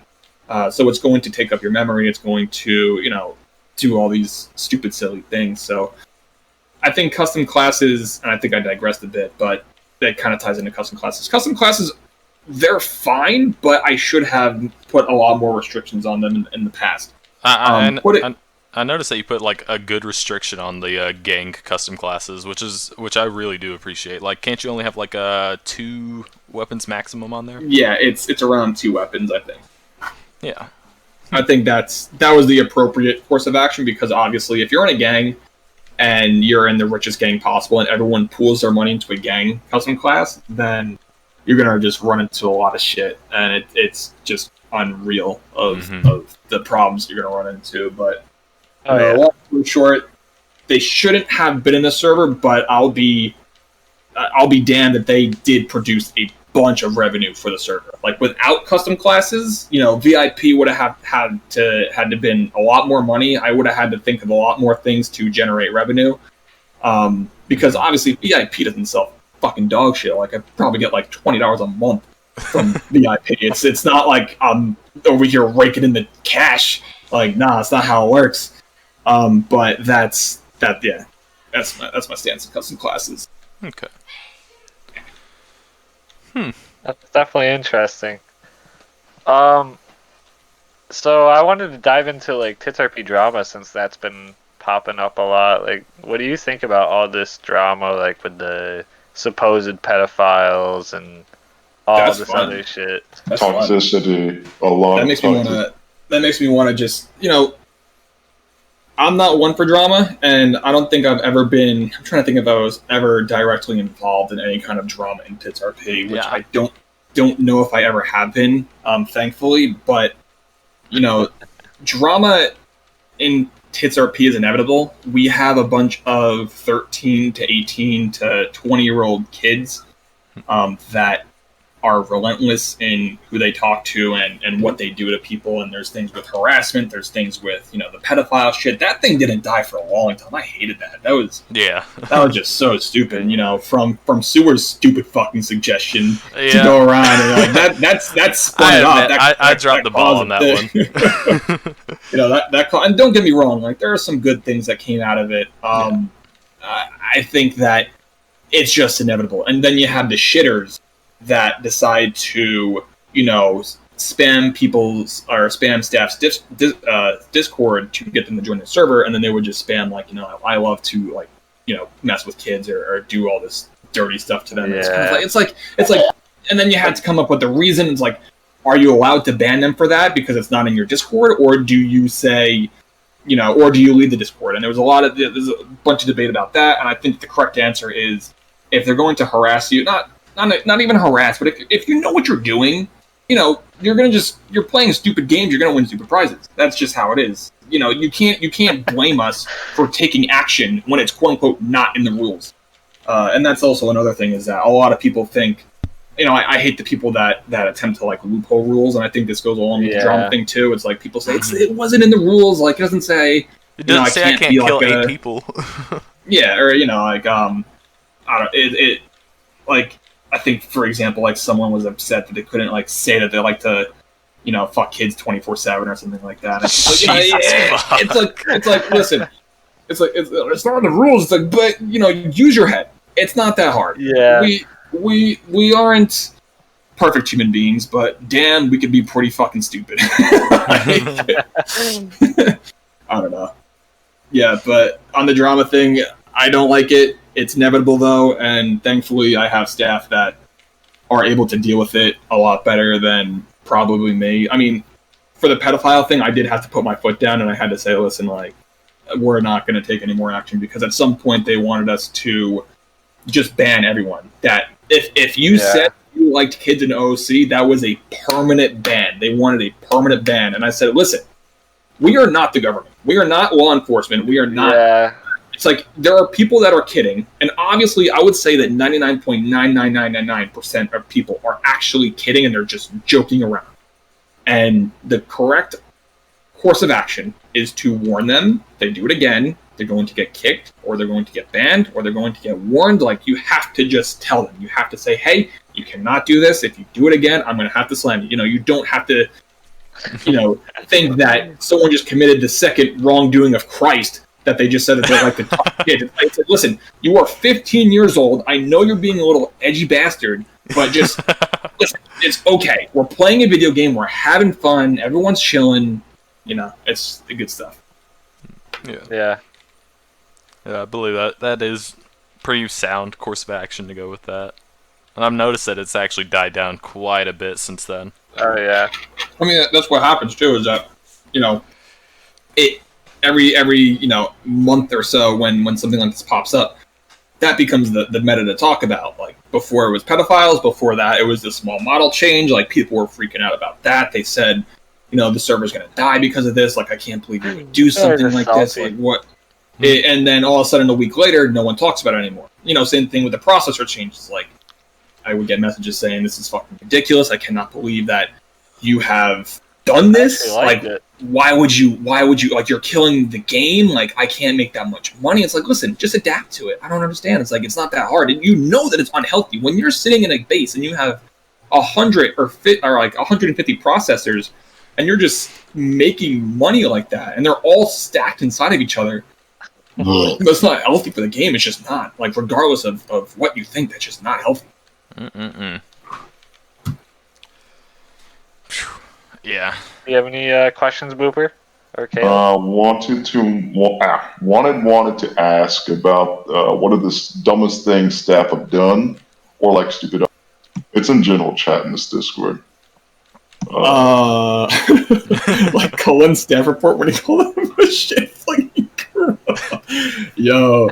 S2: So it's going to take up your memory. It's going to, you know, do all these stupid, silly things. So I think custom classes, and I think I digressed a bit, but that kind of ties into custom classes. Custom classes, they're fine, but I should have put a lot more restrictions on them in the past.
S3: I noticed that you put like a good restriction on the gang custom classes, which I really do appreciate. Like, can't you only have like 2 weapons maximum on there?
S2: Yeah, it's around 2 weapons, I think.
S3: Yeah,
S2: I think that was the appropriate course of action, because obviously, if you're in a gang and you're in the richest gang possible, and everyone pools their money into a gang custom class, then you're gonna just run into a lot of shit, and it's just unreal of the problems you're gonna run into. But long story short, they shouldn't have been in the server, but I'll be damned that they did produce a bunch of revenue for the server. Like without custom classes, VIP would have had to been a lot more money. I would have had to think of a lot more things to generate revenue. Because obviously VIP doesn't sell fucking dog shit. Like I probably get like $20 a month from VIP. It's not like I'm over here raking in the cash. Like, nah, it's not how it works. But that's my stance on custom classes.
S3: Okay.
S1: That's definitely interesting. So I wanted to dive into like TitsRP drama since that's been popping up a lot. Like, what do you think about all this drama, like with the supposed pedophiles and all this other shit?
S2: That's
S4: Toxicity,
S2: fun.
S4: a lot.
S2: That makes me want to just, I'm not one for drama, and I don't think I've ever been. I'm trying to think if I was ever directly involved in any kind of drama in TitsRP, which I don't know if I ever have been, thankfully. But drama in TitsRP is inevitable. We have a bunch of 13 to 18 to 20-year-old kids that are relentless in who they talk to and what they do to people. And there's things with harassment. There's things with, the pedophile shit. That thing didn't die for a long time. I hated that. That was just so stupid, from Sewer's stupid fucking suggestion to go around and that's spun it off.
S3: I dropped the ball on that one.
S2: And don't get me wrong, like there are some good things that came out of it. I think that it's just inevitable. And then you have the shitters that decide to, spam people's or spam staff's Discord to get them to join the server, and then they would just spam like, I love to mess with kids or do all this dirty stuff to them.
S1: Yeah.
S2: It's like, and then you had to come up with the reason. It's like, are you allowed to ban them for that because it's not in your Discord, or do you say, or do you leave the Discord? And there's a bunch of debate about that, and I think the correct answer is if they're going to harass you, not even harass, but if you know what you're doing, you're playing stupid games, you're gonna win stupid prizes. That's just how it is. You can't blame us for taking action when it's quote unquote not in the rules. And that's also another thing is that a lot of people think, I hate the people that attempt to like loophole rules, and I think this goes along with the drama thing too. It's like people say it wasn't in the rules, like it doesn't say
S3: it doesn't say I can't kill
S2: like
S3: 8 people.
S2: Yeah, or I don't like. I think, for example, like someone was upset that they couldn't like say that they like to, fuck kids 24/7 or something like that. It's like, listen, it's not in the rules. It's like, but use your head. It's not that hard.
S1: Yeah.
S2: We aren't perfect human beings, but damn, we could be pretty fucking stupid. I don't know. Yeah, but on the drama thing, I don't like it. It's inevitable, though, and thankfully I have staff that are able to deal with it a lot better than probably me. I mean, for the pedophile thing, I did have to put my foot down, and I had to say, listen, like, we're not going to take any more action, because at some point they wanted us to just ban everyone. That if you said you liked kids in OOC, that was a permanent ban. They wanted a permanent ban, and I said, listen, we are not the government. We are not law enforcement. We are not...
S1: Yeah.
S2: It's like, there are people that are kidding, and obviously I would say that 99.99999% of people are actually kidding, and they're just joking around. And the correct course of action is to warn them. If they do it again, they're going to get kicked, or they're going to get banned, or they're going to get warned. Like, you have to just tell them. You have to say, hey, you cannot do this. If you do it again, I'm going to have to slam you. You don't have to, think that someone just committed the second wrongdoing of Christ, that they just said that they like to talk shit. I said, listen, you are 15 years old. I know you're being a little edgy bastard, but just listen, it's okay. We're playing a video game. We're having fun. Everyone's chilling. It's the good stuff.
S1: Yeah,
S3: I believe that is pretty sound course of action to go with that. And I've noticed that it's actually died down quite a bit since then.
S1: Oh yeah.
S2: I mean, that's what happens too. Is that it. Every month or so when something like this pops up, that becomes the meta to talk about. Like, before it was pedophiles, before that it was the small model change. Like, people were freaking out about that. They said, the server's gonna die because of this. Like, I can't believe you would do something like this. Like, what? And then all of a sudden, a week later, no one talks about it anymore. You know, same thing with the processor changes. Like, I would get messages saying, "This is fucking ridiculous. I cannot believe that you have done this. Like, why would you? Like, you're killing the game. Like, I can't make that much money." It's like, listen, just adapt to it. I don't understand. It's like, it's not that hard. And you know that it's unhealthy when you're sitting in a base and you have 100 or 150 processors, and you're just making money like that, and they're all stacked inside of each other. That's not healthy for the game. It's just not. Like, regardless of what you think, that's just not healthy.
S3: Yeah.
S1: Do you have any questions, Booper? Or Caleb?
S4: Wanted to ask about what are the dumbest things staff have done, or like stupid. It's in general chat in this Discord.
S2: Like Cullen's staff report when he called him a shit flinging girl. Yo.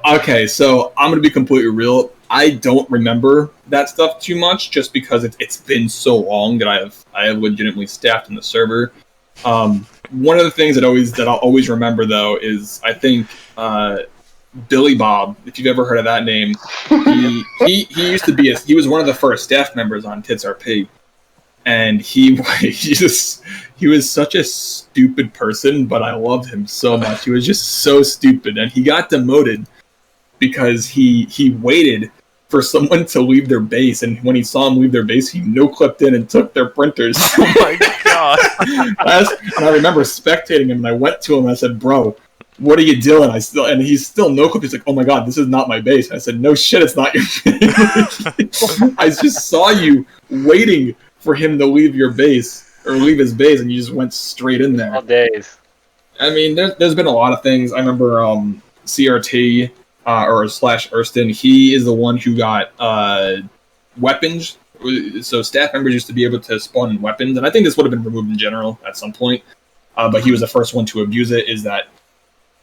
S2: Okay, so I'm gonna be completely real. I don't remember that stuff too much, just because it's been so long that I have legitimately staffed in the server. One of the things that I'll always remember though is, I think, Billy Bob, if you've ever heard of that name, he used to be he was one of the first staff members on TitsRP. And he was such a stupid person, but I loved him so much. He was just so stupid, and he got demoted because he waited for someone to leave their base, and when he saw him leave their base, he no-clipped in and took their printers.
S3: Oh my god!
S2: And I remember spectating him, and I went to him and I said, "Bro, what are you doing?" And he's still no-clipped. He's like, "Oh my god, this is not my base." And I said, "No shit, it's not your base." I just saw you waiting for him to leave your base, or leave his base, and you just went straight in there.
S1: All days.
S2: I mean, there's been a lot of things. I remember CRT, or / Erston, he is the one who got weapons. So staff members used to be able to spawn in weapons, and I think this would have been removed in general at some point. But he was the first one to abuse it, is that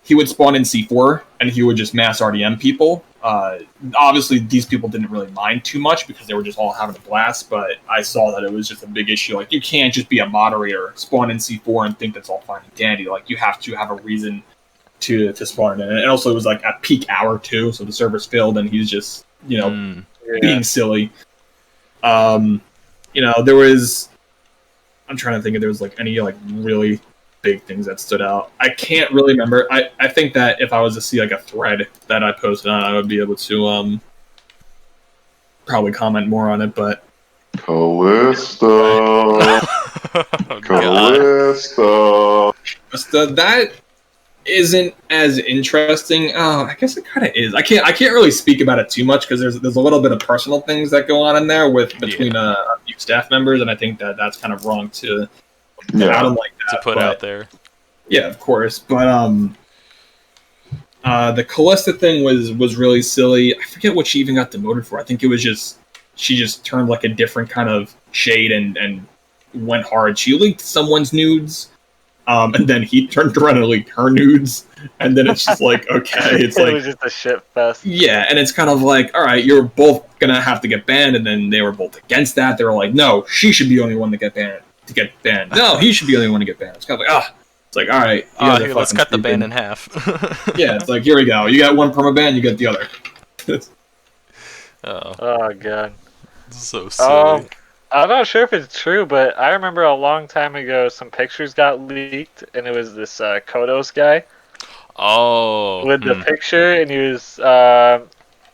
S2: he would spawn in C4, and he would just mass RDM people. Obviously, these people didn't really mind too much because they were just all having a blast, but I saw that it was just a big issue. Like, you can't just be a moderator, spawn in C4, and think that's all fine and dandy. Like, you have to have a reason to spawn in. And also, it was like at peak hour, too, so the server's filled, and he's just, being silly. There was... I'm trying to think if there was, like, any, like, really big things that stood out. I can't really remember. I think that if I was to see like a thread that I posted on, I would be able to probably comment more on it, but
S4: Callista.
S2: That isn't as interesting. Oh, I guess it kind of is. I can't really speak about it too much because there's a little bit of personal things that go on in there between a few staff members, and I think that's kind of wrong to out them like that,
S3: to put out there.
S2: Yeah, of course. But the Callista thing was really silly. I forget what she even got demoted for. I think it was just she just turned like a different kind of shade and went hard. She leaked someone's nudes, and then he turned around and leaked her nudes, and then it's just like, okay, it's like,
S1: it was just a shit fest.
S2: Yeah, and it's kind of like, all right, you're both gonna have to get banned, and then they were both against that. They were like, no, she should be the only one to get banned. No, he should be the only one to get banned. It's kind of like, it's like, all right,
S3: here, let's cut the ban in half.
S2: Yeah, it's like, here we go. You got one permaban, you get the other.
S1: Oh god,
S3: so silly.
S1: I'm not sure if it's true, but I remember a long time ago some pictures got leaked, and it was this Kodos guy.
S3: Oh.
S1: With the picture, and he was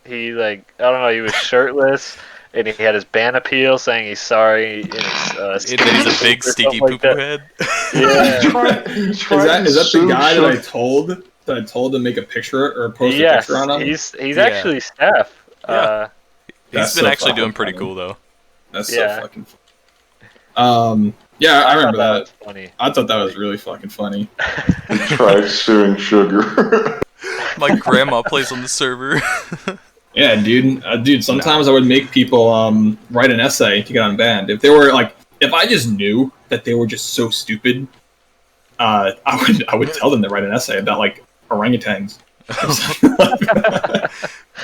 S1: he was shirtless. And he had his ban appeal saying he's sorry. And he's
S3: a big sticky poo poo head.
S1: Yeah.
S2: Is that the guy that I told to make a picture or post a picture on him?
S1: He's actually staff.
S3: Yeah. He's been actually doing pretty
S2: funny.
S3: cool though.
S2: That's so fucking funny. Yeah, I remember that.
S1: Was funny.
S2: I thought that was really fucking funny.
S4: He tried suing Sugar.
S3: My grandma plays on the server.
S2: Yeah, dude. Sometimes I would make people write an essay to get unbanned. If they were like, if I just knew that they were just so stupid, I would tell them to write an essay about like orangutans.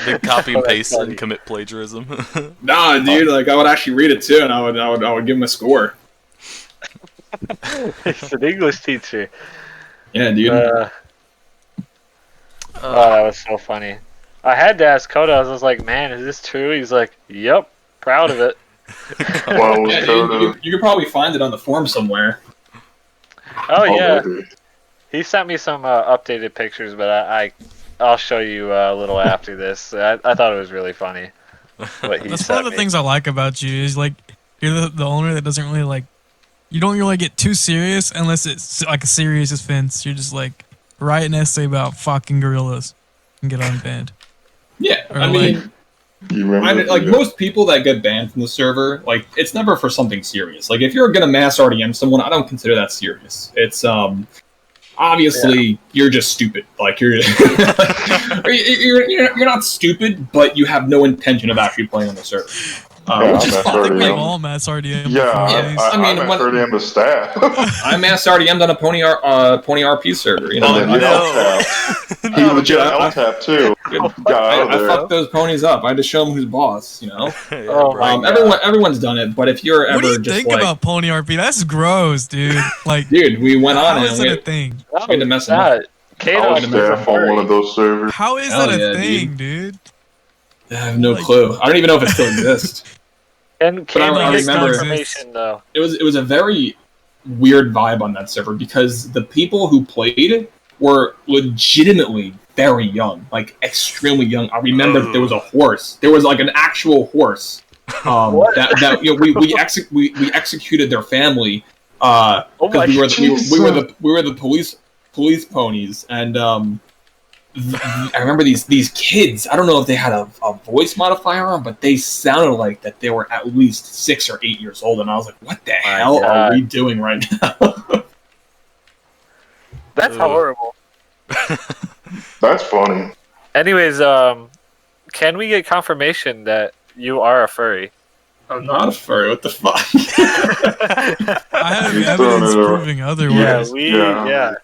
S3: They copy and paste and commit plagiarism.
S2: Nah, dude. Like, I would actually read it too, and I would give them a score.
S1: He's an English teacher.
S2: Yeah, dude.
S1: Oh, that was so funny. I had to ask Koda. I was like, "Man, is this true?" He's like, "Yep, proud of it."
S4: Well,
S2: Yeah,
S4: Coda,
S2: you could probably find it on the forum somewhere.
S1: Oh yeah,
S4: maybe.
S1: he sent me some updated pictures, but I'll show you a little after this. I thought it was really funny what he
S6: That's one
S1: sent
S6: of the
S1: me.
S6: things I like about you is like you're the owner that doesn't really like. You don't really get too serious unless it's like a serious offense. You're just like write an essay about fucking gorillas and get unbanned.
S2: Yeah,
S6: Or
S2: I mean,
S4: You remember?
S2: like most people that get banned from the server, like it's never for something serious. Like if you're gonna mass RDM someone, I don't consider that serious. It's obviously you're just stupid. Like you're you're not stupid, but you have no intention of actually playing on the server.
S4: Yeah,
S2: Which is
S4: I'm
S2: fine.
S6: I think we've
S4: RDM.
S6: all mass RDM.
S4: Yeah,
S6: before,
S2: Yeah,
S6: at least.
S2: I mean,
S4: I'm
S2: when-
S4: at 30 staff.
S2: I mass RDM'd on a Pony RP server. You know,
S4: And then you L-tap. He legit L-tap too. Got out
S2: I
S4: of there.
S2: fucked those ponies up. I had to show them who's boss. You know,
S1: Oh my God.
S2: everyone's done it. But if you're
S6: What do
S2: ever
S6: you
S2: just
S6: think
S2: like,
S6: about Pony RP? That's gross, dude. Like,
S2: dude, we went on
S6: how
S2: and
S6: is it a thing?
S1: Oh,
S2: Way to mess him
S1: God.
S2: up.
S4: I
S1: KDawg
S4: was
S1: is a
S4: staff on one
S1: furry.
S4: of those servers.
S6: How is
S2: Hell
S6: that a
S2: yeah,
S6: thing, dude?
S2: I have no
S6: Like-
S2: clue. I don't even know if it still exists.
S1: Can
S2: I
S1: we get
S2: remember-
S1: confirmation though?
S2: It was a very weird vibe on that server because the people who played were legitimately very young, like extremely young. I remember that there was a horse. There was like an actual horse.
S1: What?
S2: That you know, we executed their family
S1: Oh my
S2: because we were
S4: Jesus.
S2: the police ponies and I remember these kids. I don't know if they had a voice modifier on, but they sounded like that they were at least 6 or 8 years old, and I was like, "What the hell
S1: God.
S2: are we doing right now?"
S1: That's
S3: Ugh.
S1: horrible.
S4: That's funny.
S1: Anyways, can we get confirmation that you are a furry?
S2: I'm not a furry. What the fuck?
S6: I have
S4: He's
S6: evidence
S4: throwing it
S6: proving
S1: Yeah,
S6: otherwise.
S1: yeah.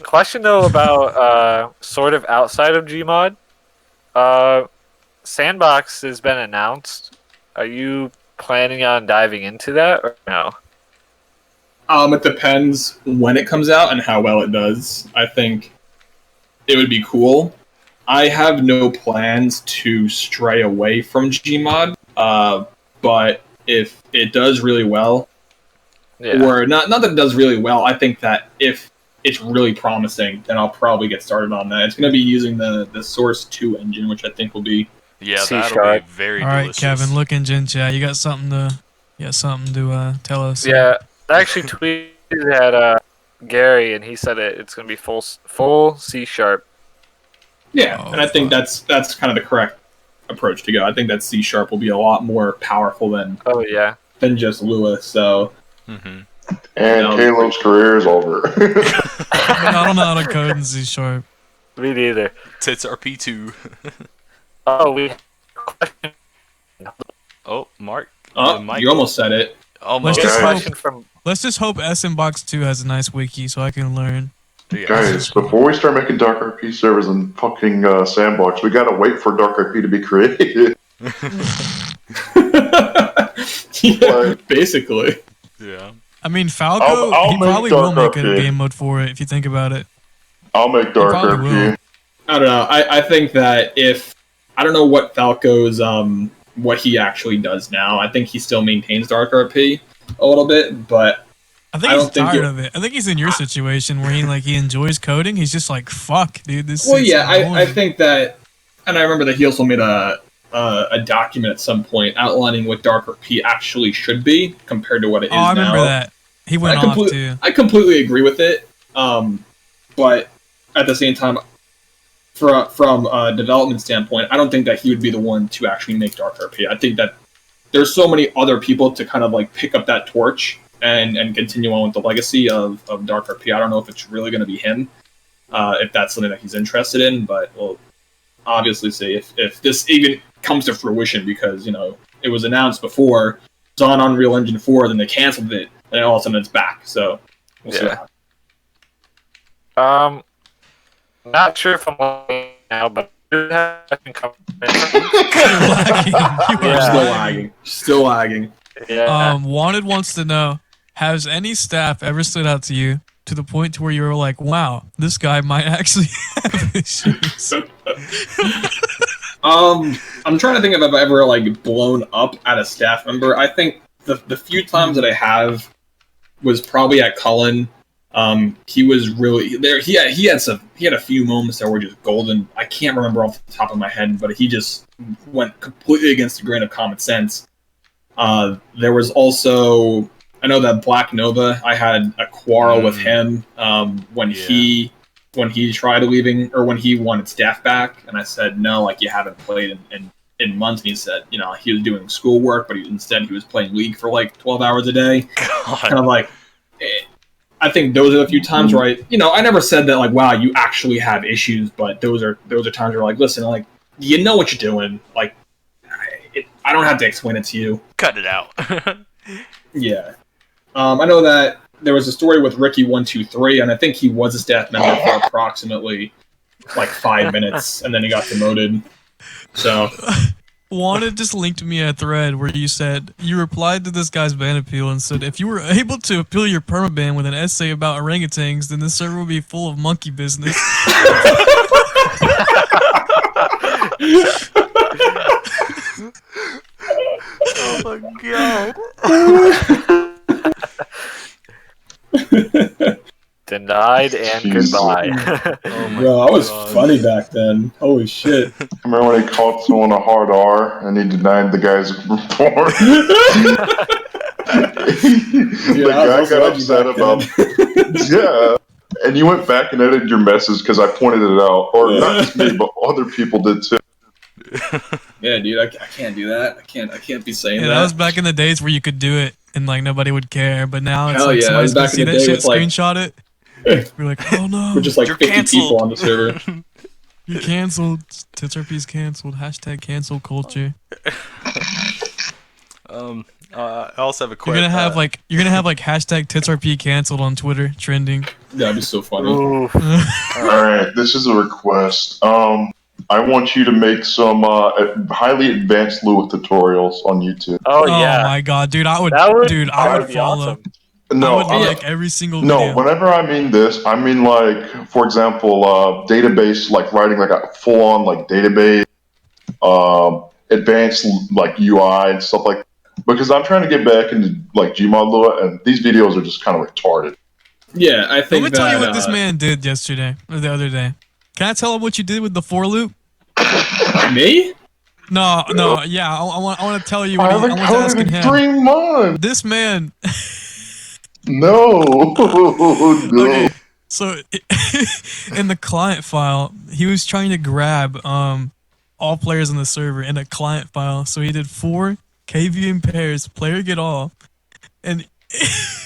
S1: Question though about sort of outside of Gmod. Sandbox has been announced. Are you planning on diving into that or no?
S2: It depends when it comes out and how well it does. I think it would be cool. I have no plans to stray away from Gmod, but if it does really well,
S1: Yeah.
S2: or not that it does really well, I think that if it's really promising, then I'll probably get started on that. It's going to be using the Source 2 engine, which I think will be
S3: Yeah,
S1: C
S3: that'll
S1: sharp.
S3: be very
S6: All right,
S3: delicious.
S6: Kevin, look in Gen Chat. You got something to tell us?
S1: Yeah, I actually tweeted at Gary, and he said it's gonna be full C sharp.
S2: yeah,
S6: Oh,
S2: and I think
S6: fuck.
S2: that's kind of the correct approach to go. I think that C sharp will be a lot more powerful than
S1: Oh yeah.
S2: just Lua. So
S3: Mhm.
S4: And
S2: No.
S4: Caleb's career is over.
S6: I don't know how to code in Z Sharp.
S1: Me neither.
S3: Tits are P2.
S1: Oh, we.
S3: Oh, Mark.
S2: oh,
S3: Mike.
S2: you almost said it.
S3: Almost.
S6: Let's just
S4: Okay.
S6: hope.
S1: Question from.
S6: Let's just hope SM Box 2 has a nice wiki so I can learn.
S3: Yeah.
S4: Guys, before we start making Dark RP servers and fucking Sandbox, we gotta wait for Dark RP to be created.
S2: Yeah,
S4: Like-
S2: basically.
S3: Yeah.
S6: I mean, Falco,
S4: I'll
S6: he
S4: make
S6: probably will
S4: Dark
S6: make a
S4: RP.
S6: game mode for it if you think about it.
S4: I'll make Dark
S6: probably
S4: RP.
S6: will.
S2: I don't know. I think that if I don't know what Falco's what he actually does now. I think he still maintains Dark RP a little bit, but
S6: I think
S2: I
S6: he's
S2: don't think
S6: tired
S2: it-
S6: of it. I think he's in your situation where he enjoys coding. He's just like, fuck, dude. This.
S2: well,
S6: is
S2: yeah, I
S6: annoying."
S2: think that, and I remember that he also made a document at some point outlining what Dark RP actually should be compared to what it is
S6: Oh, I remember
S2: now.
S6: that. He went
S2: I
S6: off
S2: complete-
S6: too.
S2: I completely agree with it, but at the same time, from a development standpoint, I don't think that he would be the one to actually make Dark RP. I think that there's so many other people to kind of like pick up that torch and continue on with the legacy of Dark RP. I don't know if it's really going to be him, if that's something that he's interested in, but we'll obviously see if this even comes to fruition, because, you know, it was announced before, it's on Unreal Engine 4, then they canceled it, and then all of a sudden it's back, so we'll see.
S1: Yeah. Not sure if I'm lagging now, but I can come
S6: You're lagging. You are
S1: Yeah.
S2: Still
S6: lagging.
S2: lagging. Still lagging.
S1: Yeah.
S6: Wanted wants to know: has any staff ever stood out to you to the point to where you were like, wow, this guy might actually have issues?
S2: I'm trying to think if I've ever like blown up at a staff member. I think the few times that I have was probably at Cullen. He was really there. He had a few moments that were just golden. I can't remember off the top of my head, but he just went completely against the grain of common sense. There was also, I know that Black Nova, I had a quarrel with him when he tried leaving, or when he wanted staff back, and I said, no, like, you haven't played in months. And he said, you know, he was doing schoolwork, but instead he was playing League for like 12 hours a day. Kind of like, I think those are the few times where I never said that, like, wow, you actually have issues, but those are times where, like, listen, like, you know what you're doing. Like, I don't have to explain it to you.
S3: Cut it out.
S2: Yeah. I know that there was a story with Ricky123, and I think he was a staff member for approximately like 5 minutes, and then he got demoted. So,
S6: Wanda just linked me a thread where you said you replied to this guy's ban appeal and said, if you were able to appeal your permaban with an essay about orangutans, then this server would be full of monkey business.
S3: Oh my god.
S1: Denied and
S4: Jesus.
S1: goodbye.
S3: Oh my
S2: bro, I was
S3: God.
S2: funny back then. Holy shit.
S4: Remember when he called someone a hard R and he denied the guy's report? The
S2: I was
S4: guy
S2: also
S4: got
S2: edgy
S4: upset
S2: back
S4: about yeah. And you went back and edited your message because I pointed it out. Or not just me, but other people did too.
S2: Yeah, dude, I can't do that. I can't be saying
S6: Yeah, that was back in the days where you could do it and like nobody would care. But now it's
S2: Hell
S6: like
S2: yeah, it was
S6: somebody's gonna
S2: back in
S6: see
S2: the
S6: that
S2: day
S6: shit,
S2: with, like-
S6: screenshot it. We're like, oh no,
S2: We're just like
S3: You're
S2: 50
S3: canceled.
S2: people on the server.
S6: you're canceled. TitsRP's canceled. Hashtag cancel culture.
S3: I also have a
S6: You're
S3: question.
S6: gonna have like hashtag TitsRP canceled on Twitter trending.
S2: That'd be so funny.
S1: Oof.
S4: Alright, this is a request. I want you to make some highly advanced Lua tutorials on YouTube.
S1: Oh yeah,
S6: my god, dude, I would
S1: that would
S6: follow.
S1: be awesome.
S6: I
S4: No,
S6: would like every single
S4: no.
S6: video.
S4: Whenever I mean this, I mean like, for example, database, like writing like a full-on like database, advanced like UI and stuff like. Because I'm trying to get back into like Gmod Lua, and these videos are just kind of retarded.
S2: Yeah, I think
S6: Let me tell you what this man did yesterday or the other day. Can I tell him what you did with the for loop?
S2: Me?
S6: No, yeah, I want to tell you.
S4: I
S6: What
S4: haven't
S6: I was
S4: coded
S6: asking
S4: in
S6: him.
S4: 3 months.
S6: This man.
S4: No, no.
S6: Okay, so in the client file, he was trying to grab all players on the server in a client file. So he did 4 KVM pairs, player get all, and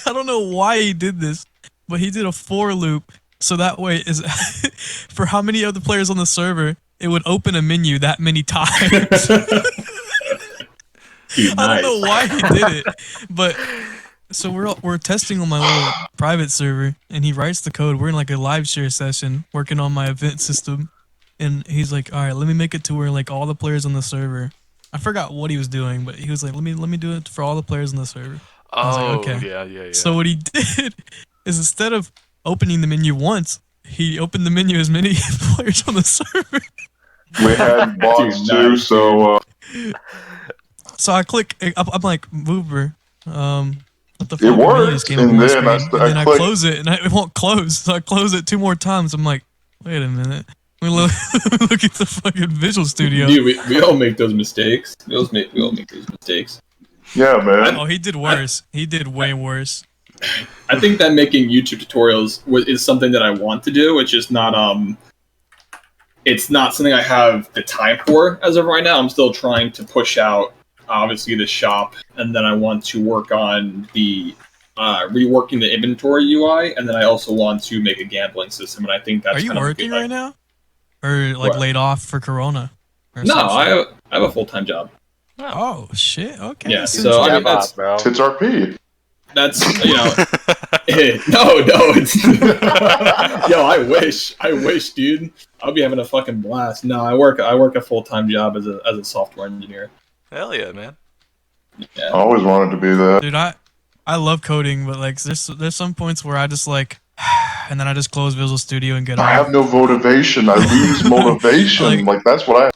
S6: I don't know why he did this, but he did a for loop. So that way is for how many other players on the server, it would open a menu that many times.
S2: Dude,
S6: I
S2: nice.
S6: don't know why he did it, but so we're testing on my little private server, and he writes the code. We're in like a live share session, working on my event system, and he's like, "All right, let me make it to where like all the players on the server." I forgot what he was doing, but he was like, "Let me do it for all the players on the server." I was like, okay.
S3: Yeah.
S6: So what he did is instead of opening the menu once, he opened the menu as many players on the server.
S4: We had bots
S2: Dude,
S4: too,
S2: nice,
S4: so
S6: So I click. I'm like, Mover. What the fuck?
S4: It
S6: The menu
S4: works,
S6: just came up
S4: and
S6: on my
S4: then I
S6: screen. And then I
S4: click-
S6: close it, and it won't close. So I close it 2 more times. I'm like, wait a minute. We look at the fucking Visual Studio.
S2: Dude, we all make those mistakes. We all make those mistakes.
S4: yeah, man.
S6: Oh, he did worse. He did way worse.
S2: I think that making YouTube tutorials is something that I want to do. It's just not it's not something I have the time for as of right now. I'm still trying to push out obviously the shop, and then I want to work on the reworking the inventory UI, and then I also want to make a gambling system. And I think that's
S6: Are you
S2: kind of a
S6: working
S2: good,
S6: right now, or like
S2: What?
S6: laid off for Corona? Or
S2: No,
S6: some shit?
S2: I have a full time job.
S6: Oh shit. Okay.
S2: Yeah,
S6: Since
S2: so I
S1: Yeah,
S2: mean that's
S1: bro.
S4: Tits RP.
S2: that's no, it's yo. I wish, dude. I'll be having a fucking blast. No, I work a full time job as a software engineer.
S3: Hell yeah, man.
S4: I
S2: Yeah,
S4: always wanted to be that.
S6: Dude, I love coding, but like there's some points where I just like and then I just close Visual Studio and get
S4: I
S6: off.
S4: have no motivation. I lose motivation. Like that's what I.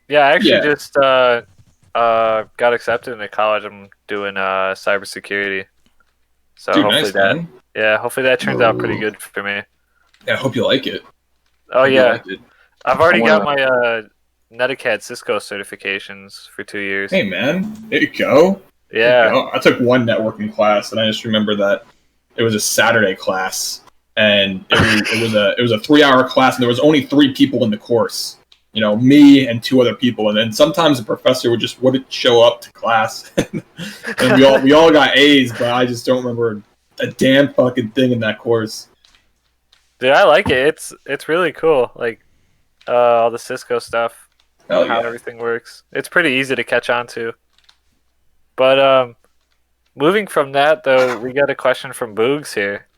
S1: Yeah, I actually
S2: Yeah.
S1: just got accepted into college. I'm doing cybersecurity. So
S2: Dude,
S1: hopefully
S2: nice, man.
S1: hopefully that turns out pretty good for me.
S2: Yeah, I hope you like it.
S1: Oh
S2: Hope you
S1: yeah,
S2: like it.
S1: I've already
S4: I
S1: got
S4: wanna-
S1: my Netacad Cisco certifications for 2 years.
S2: Hey, man. There you go.
S1: Yeah.
S2: You know, I took one networking class, and I just remember that it was a Saturday class, and it was a 3-hour class, and there was only 3 people in the course. You know, me and 2 other people, and then sometimes the professor wouldn't show up to class, and we all got A's, but I just don't remember a damn fucking thing in that course.
S1: Dude, I like it. It's really cool. Like all the Cisco stuff,
S2: Hell
S1: how
S2: yeah.
S1: everything works. It's pretty easy to catch on to. But moving from that though, we got a question from Boogs here.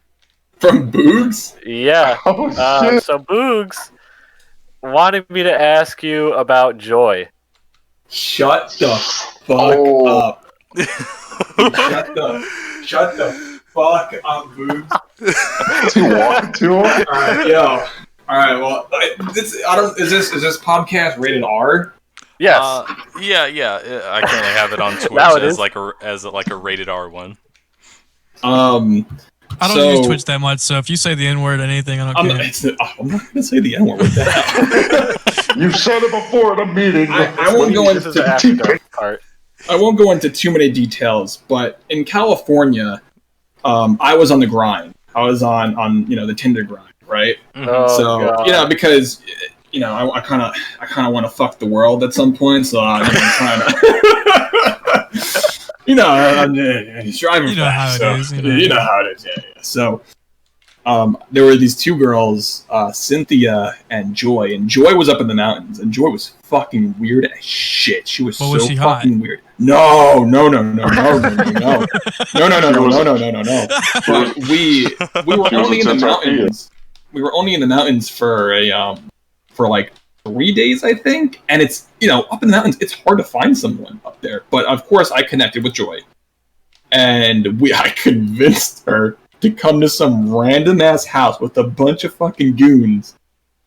S2: From Boogs?
S1: Yeah.
S4: Oh shit!
S1: So Boogs wanted me to ask you about Joy.
S2: Shut the fuck
S4: Oh.
S2: up. Shut the fuck up, Boogs.
S4: To walk to him.
S2: Alright, yo. Alright, well, is this podcast rated R?
S1: Yes.
S3: Yeah. I currently have it on Twitch
S1: Now it
S3: as
S1: is.
S3: like a rated R one.
S6: I don't use Twitch that much, so if you say the N word or anything, I don't
S2: I'm
S6: care.
S2: not gonna say the N word. What the hell?
S4: You've said it before in a meeting.
S2: I won't go
S1: This is the after dark part.
S2: I won't go into too many details, but in California, I was on the grind. I was on the Tinder grind, right?
S1: Oh,
S2: So
S1: God.
S2: because I kind of want to fuck the world at some point. So I'm trying to, I'm driving.
S6: You know how
S2: fast,
S6: it
S2: so,
S6: is,
S2: You know how it is. Yeah. So there were these 2 girls, Cynthia and Joy, and Joy was up in the mountains, and Joy was fucking weird as shit. She was
S6: But
S2: so
S6: was she hot?
S2: fucking weird. No. No. We were
S4: She was
S2: only in the
S4: a
S2: mountains. We were only in the mountains for like 3 days, I think. And it's up in the mountains, it's hard to find someone up there. But of course, I connected with Joy, and I convinced her to come to some random ass house with a bunch of fucking goons,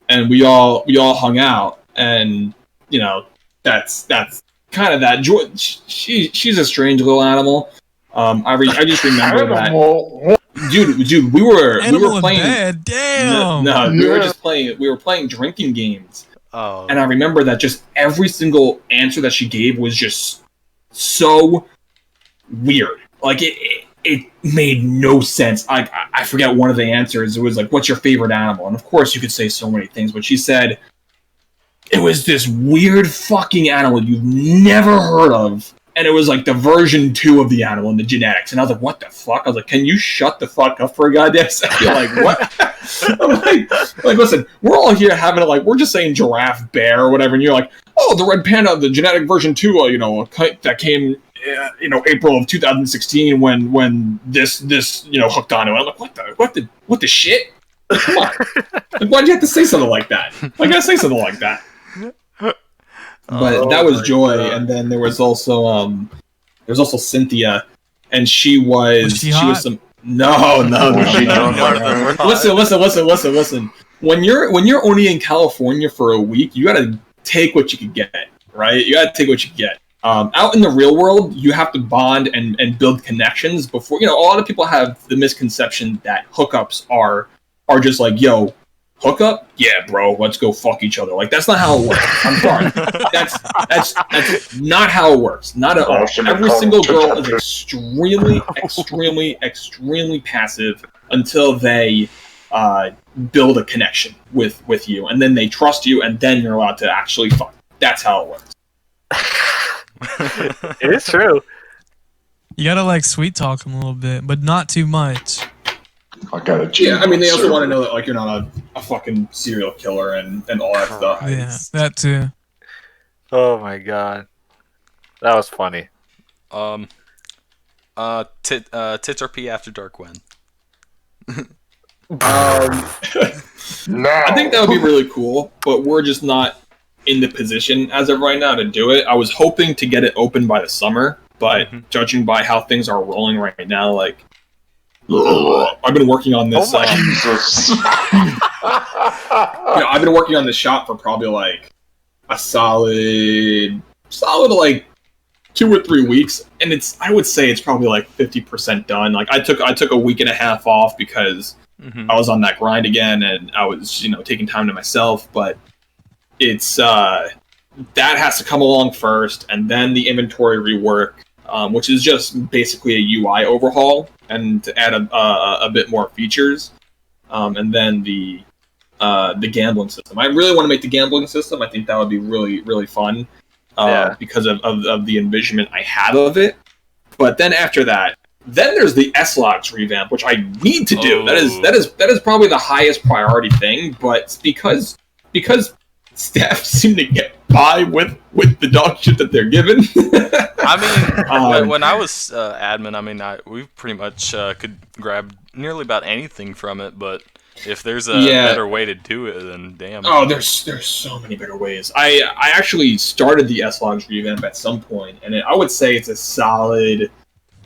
S2: and we all hung out, and that's kind of that. Joy, she's a strange little animal. I just remember that,
S4: Animal.
S2: dude. We were playing.
S6: Bed. Damn.
S2: No, we were
S4: Yeah.
S2: just playing. We were playing drinking games,
S3: Oh.
S2: and I remember that just every single answer that she gave was just so weird. Like it made no sense. I forget one of the answers. It was like, "What's your favorite animal?" And of course, you could say so many things, but she said it was this weird fucking animal you've never heard of, and it was like the version 2 of the animal in the genetics. And I was like, "What the fuck?" I was like, "Can you shut the fuck up for a goddamn second?" Like, what? I'm like, listen, we're all here having we're just saying giraffe, bear, or whatever, and you're like, "Oh, the red panda, the genetic version 2, that came." April of 2016 when this hooked onto it. I'm like, what the shit? Come on. Like, why'd you have to say something like that? I gotta say something like that. But that was Joy, and then there was also Cynthia, and she was
S6: she hot?
S2: was some no.
S4: Was she drunk like that?
S2: Listen. When you're only in California for a week, you gotta take what you can get, right? You gotta take what you can get. Out in the real world, you have to bond and build connections before. A lot of people have the misconception that hookups are just like, yo, hookup? Yeah, bro, let's go fuck each other. Like, that's not how it works. I'm sorry. That's not how it works. Not at all. Every single girl is extremely, extremely, extremely passive until they build a connection with you, and then they trust you, and then you're allowed to actually fuck. That's how it works.
S1: It is true.
S6: You gotta sweet talk them a little bit, but not too much.
S4: I got a
S2: Yeah, I mean, they also want to know that you're not a fucking serial killer and all that stuff.
S6: Yeah, that too.
S1: Oh my god, that was funny.
S3: Tits or pee after dark when?
S4: Now.
S2: I think that would be really cool, but we're just not in the position as of right now to do it. I was hoping to get it open by the summer, but judging by how things are rolling right now, I've been working on this.
S1: Oh my
S4: Jesus.
S2: I've been working on this shop for probably like a solid like 2 or 3 weeks, and I would say it's probably like 50% done. Like I took a week and a half off because I was on that grind again, and I was taking time to myself. But it's that has to come along first, and then the inventory rework, which is just basically a UI overhaul and to add a bit more features, and then the gambling system. I really want to make the gambling system. I think that would be really, really fun because of the envisionment I have of it. But then after that, then there's the S-Logs revamp, which I need to do. That is probably the highest priority thing. But because staff seem to get by with the dog shit that they're given.
S3: I mean, when I was admin, I mean, we pretty much could grab nearly about anything from it, but if there's a better way to do it, then damn.
S2: Oh, there's so many better ways. I actually started the S-Logs revamp at some point, and I would say it's a solid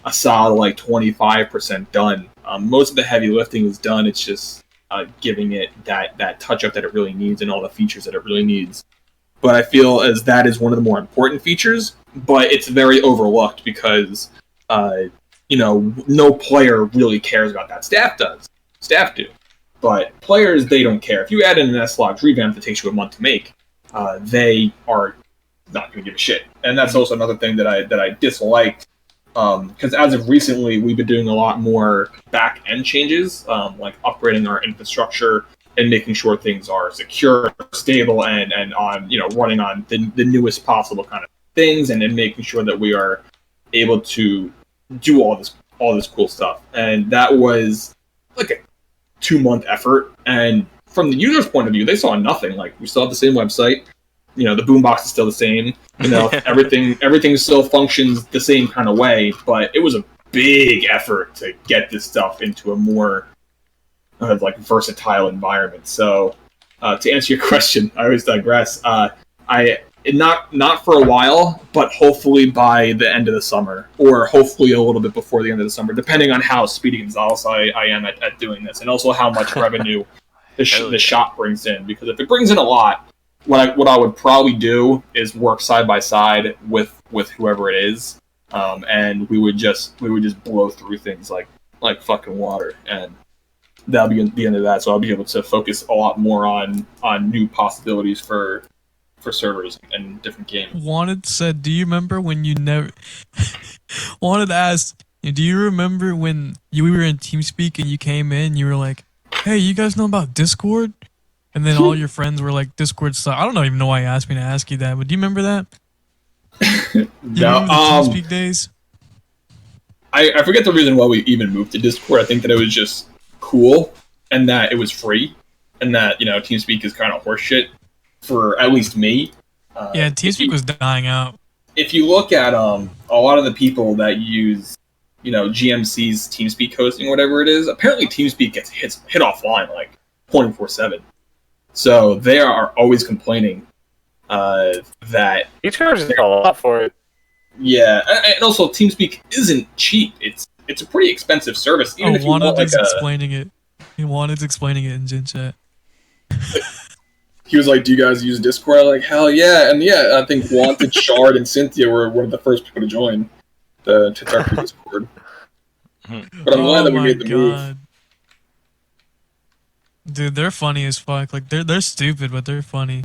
S2: like 25% done. Most of the heavy lifting is done. It's just giving it that touch up that it really needs and all the features that it really needs. But I feel as that is one of the more important features, but it's very overlooked because no player really cares about that. Staff do. But players, they don't care. If you add in an S-Logs revamp that takes you a month to make, they are not going to give a shit. And that's also another thing that I disliked. Because as of recently, we've been doing a lot more back-end changes, like upgrading our infrastructure and making sure things are secure, stable, and on running on the newest possible kind of things, and then making sure that we are able to do all this cool stuff. And that was like a 2-month effort. And from the user's point of view, they saw nothing. Like, we still have the same website. The boombox is still the same. Everything still functions the same kind of way. But it was a big effort to get this stuff into a more versatile environment. So to answer your question, I always digress. Not for a while, but hopefully by the end of the summer, or hopefully a little bit before the end of the summer, depending on how speedy and zealous I am at doing this, and also how much revenue the shop brings in. Because if it brings in a lot, what I would probably do is work side by side with whoever it is, and we would just blow through things like fucking water, and that'll be the end of that. So I'll be able to focus a lot more on new possibilities for servers and different games.
S6: Wanted said, do you remember when you never... Wanted asked, do you remember when we were in TeamSpeak and you came in, you were like, hey, you guys know about Discord? And then all your friends were like, Discord stuff. I don't even know why you asked me to ask you that, but do you remember that? You remember the TeamSpeak days?
S2: I forget the reason why we even moved to Discord. I think that it was just cool, and that it was free, and that, TeamSpeak is kind of horseshit for at least me.
S6: Yeah, TeamSpeak was dying out.
S2: If you look at a lot of the people that use, GMC's TeamSpeak hosting, whatever it is, apparently TeamSpeak gets hit offline like 24/7. So they are always complaining that
S1: he charges a lot for it.
S2: Yeah, and also TeamSpeak isn't cheap. It's a pretty expensive service. Even if you want
S6: explaining it. He wanted explaining it in Gen Chat.
S2: He was like, "Do you guys use Discord?" I'm like, hell yeah! And yeah, I think Wanted, Shard, and Cynthia were one of the first people to join the TikTok Discord. But I'm glad that we made the move.
S6: Dude, they're funny as fuck. Like they're stupid, but they're funny.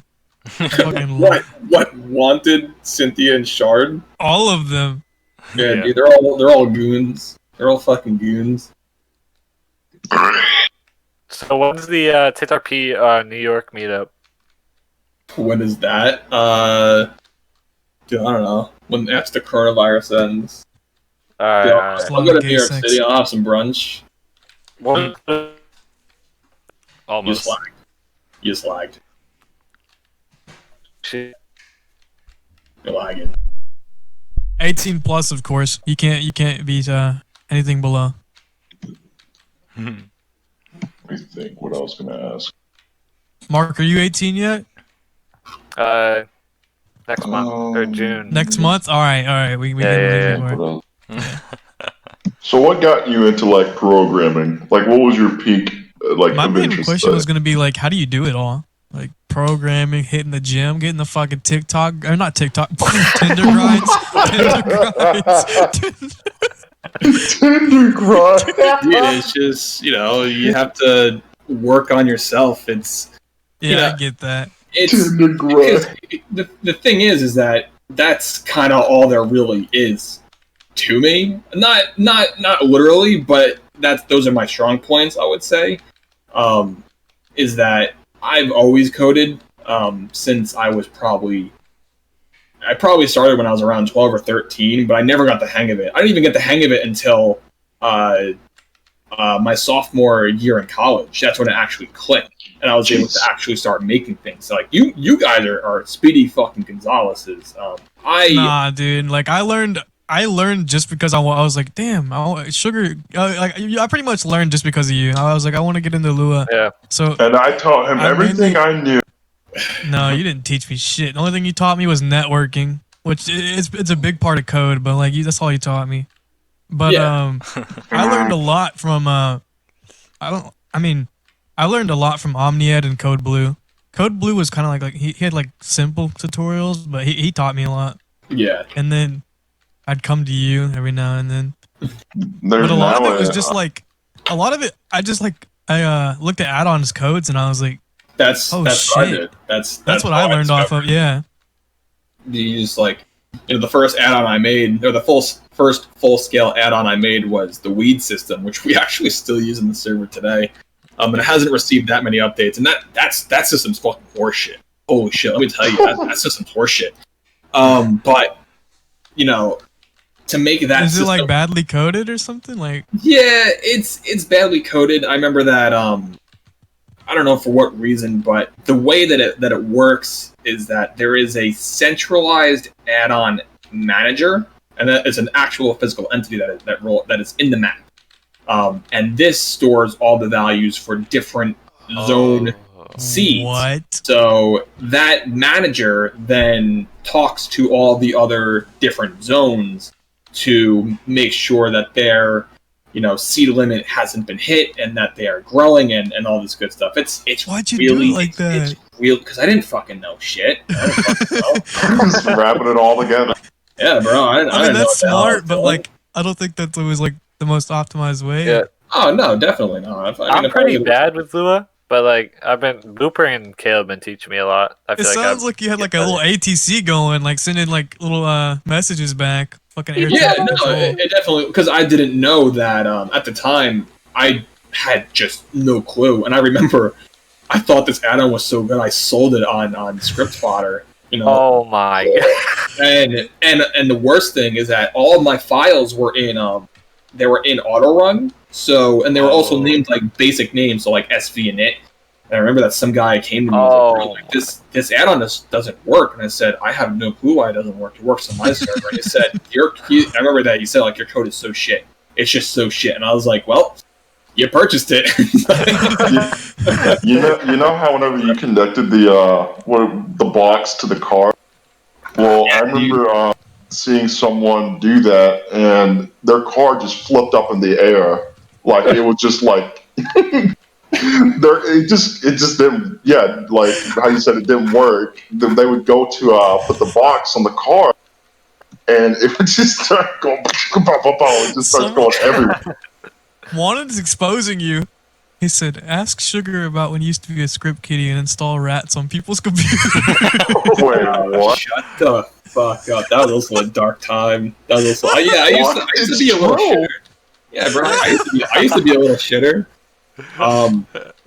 S2: What? Wanted, Cynthia, and Shard?
S6: All of them.
S2: Yeah, dude, they're all goons. They're all fucking goons.
S1: So when's the TTRP New York meetup?
S2: When is that? Dude, I don't know. When after the coronavirus ends.
S1: Alright.
S2: I'll go to New York City. I'll have some brunch.
S3: Almost.
S2: You just lagged.
S1: Shit.
S2: You're lagging.
S6: 18 plus, of course. You can't beat anything below.
S4: Let me think what I was gonna ask.
S6: Mark, are you 18 yet?
S1: Next month or June.
S6: Next month? All right. We
S1: yeah.
S6: can
S4: So what got you into like programming? Like, what was your peak
S6: My
S4: of
S6: main
S4: interest?
S6: question was gonna be like, how do you do it all? Like programming, hitting the gym, getting the fucking TikTok or not TikTok, Tinder grinds,
S4: Tinder grind.
S2: Dude, it's just you have to work on yourself. It's
S6: Yeah, I get that.
S4: Tinder grind.
S2: the thing is that that's kind of all there really is to me. Not literally, but those are my strong points. I would say, is that I've always coded since I probably started when I was around 12 or 13, but I never got the hang of it. I didn't even get the hang of it until my sophomore year in college. That's when it actually clicked, and I was able to actually start making things. So, like you guys are Speedy fucking Gonzaleses.
S6: Nah, dude. Like I learned just because I was like, damn, sugar. I pretty much learned just because of you. I was like, I want to get into Lua.
S1: Yeah.
S6: So
S4: And I taught him everything I knew.
S6: no, you didn't teach me shit. The only thing you taught me was networking, which it's a big part of code. But like, that's all you taught me. But
S2: Yeah.
S6: I learned a lot from I learned a lot from OmniEd and Code Blue. Code Blue was kind of like he had like simple tutorials, but he taught me a lot.
S2: Yeah.
S6: And then I'd come to you every now and then.
S4: There's
S6: But a lot of
S4: now
S6: it was just like a lot of it. I looked at add-ons codes and I was like,
S2: That's
S6: oh
S2: what I
S6: shit.
S2: did. That's
S6: what I learned off of. Yeah.
S2: You just like the first add-on I made, or the first full-scale add-on I made was the weed system, which we actually still use in the server today. And it hasn't received that many updates, and that system's fucking horseshit. Holy shit! Let me tell you, that system's horseshit. But to make that
S6: Is
S2: system,
S6: it like badly coded or something? Like
S2: yeah, it's badly coded. I remember that. I don't know for what reason, but the way that it works is that there is a centralized add-on manager, and that is an actual physical entity that is in the map. And this stores all the values for different zone seeds.
S6: what?
S2: So that manager then talks to all the other different zones to make sure that their seed limit hasn't been hit and that they are growing and all this good stuff. It's
S6: Why'd you
S2: really
S6: do it like that?
S2: It's real because I didn't fucking know shit. I didn't fucking know.
S4: Just wrapping it all together.
S2: Yeah, bro. I
S6: mean,
S2: didn't know
S6: that's
S2: what the hell I was
S6: smart, but
S2: doing.
S6: like, I don't think that was like the most optimized way.
S1: Yeah.
S2: Oh no, definitely not.
S1: I'm pretty bad with Lua, but like Booper and Caleb been teaching me a lot. I
S6: It
S1: feel
S6: sounds
S1: like
S6: like you had like a little ATC going, like sending like little messages back. Fucking air
S2: Yeah,
S6: traffic
S2: no,
S6: control.
S2: it definitely, because I didn't know that at the time. I had just no clue, and I remember I thought this add-on was so good I sold it on Script Fodder.
S1: Oh my god.
S2: And the worst thing is that all of my files were in they were in autorun, so, and they were also named like basic names, so like SV and it. And I remember that some guy came to me and was like, this add-on doesn't work, and I said, I have no clue why it doesn't work. It works on my server. And he said, I remember that he said like your code is so shit. It's just so shit. And I was like, well, you purchased it.
S4: you know how whenever you connected the box to the car. Well, I remember seeing someone do that, and their car just flipped up in the air, like it was just like it just didn't. Yeah, like how you said it didn't work. Then they would go to put the box on the car, and it would just start going. It just starts going everywhere.
S6: Juan is exposing you. He said, ask Sugar about when he used to be a script kiddie and install rats on people's computers.
S4: Wait, what?
S2: Shut the fuck up. That was also a dark time. That was also, I used to be a little shitter. Yeah, bro. I used to be a little shitter.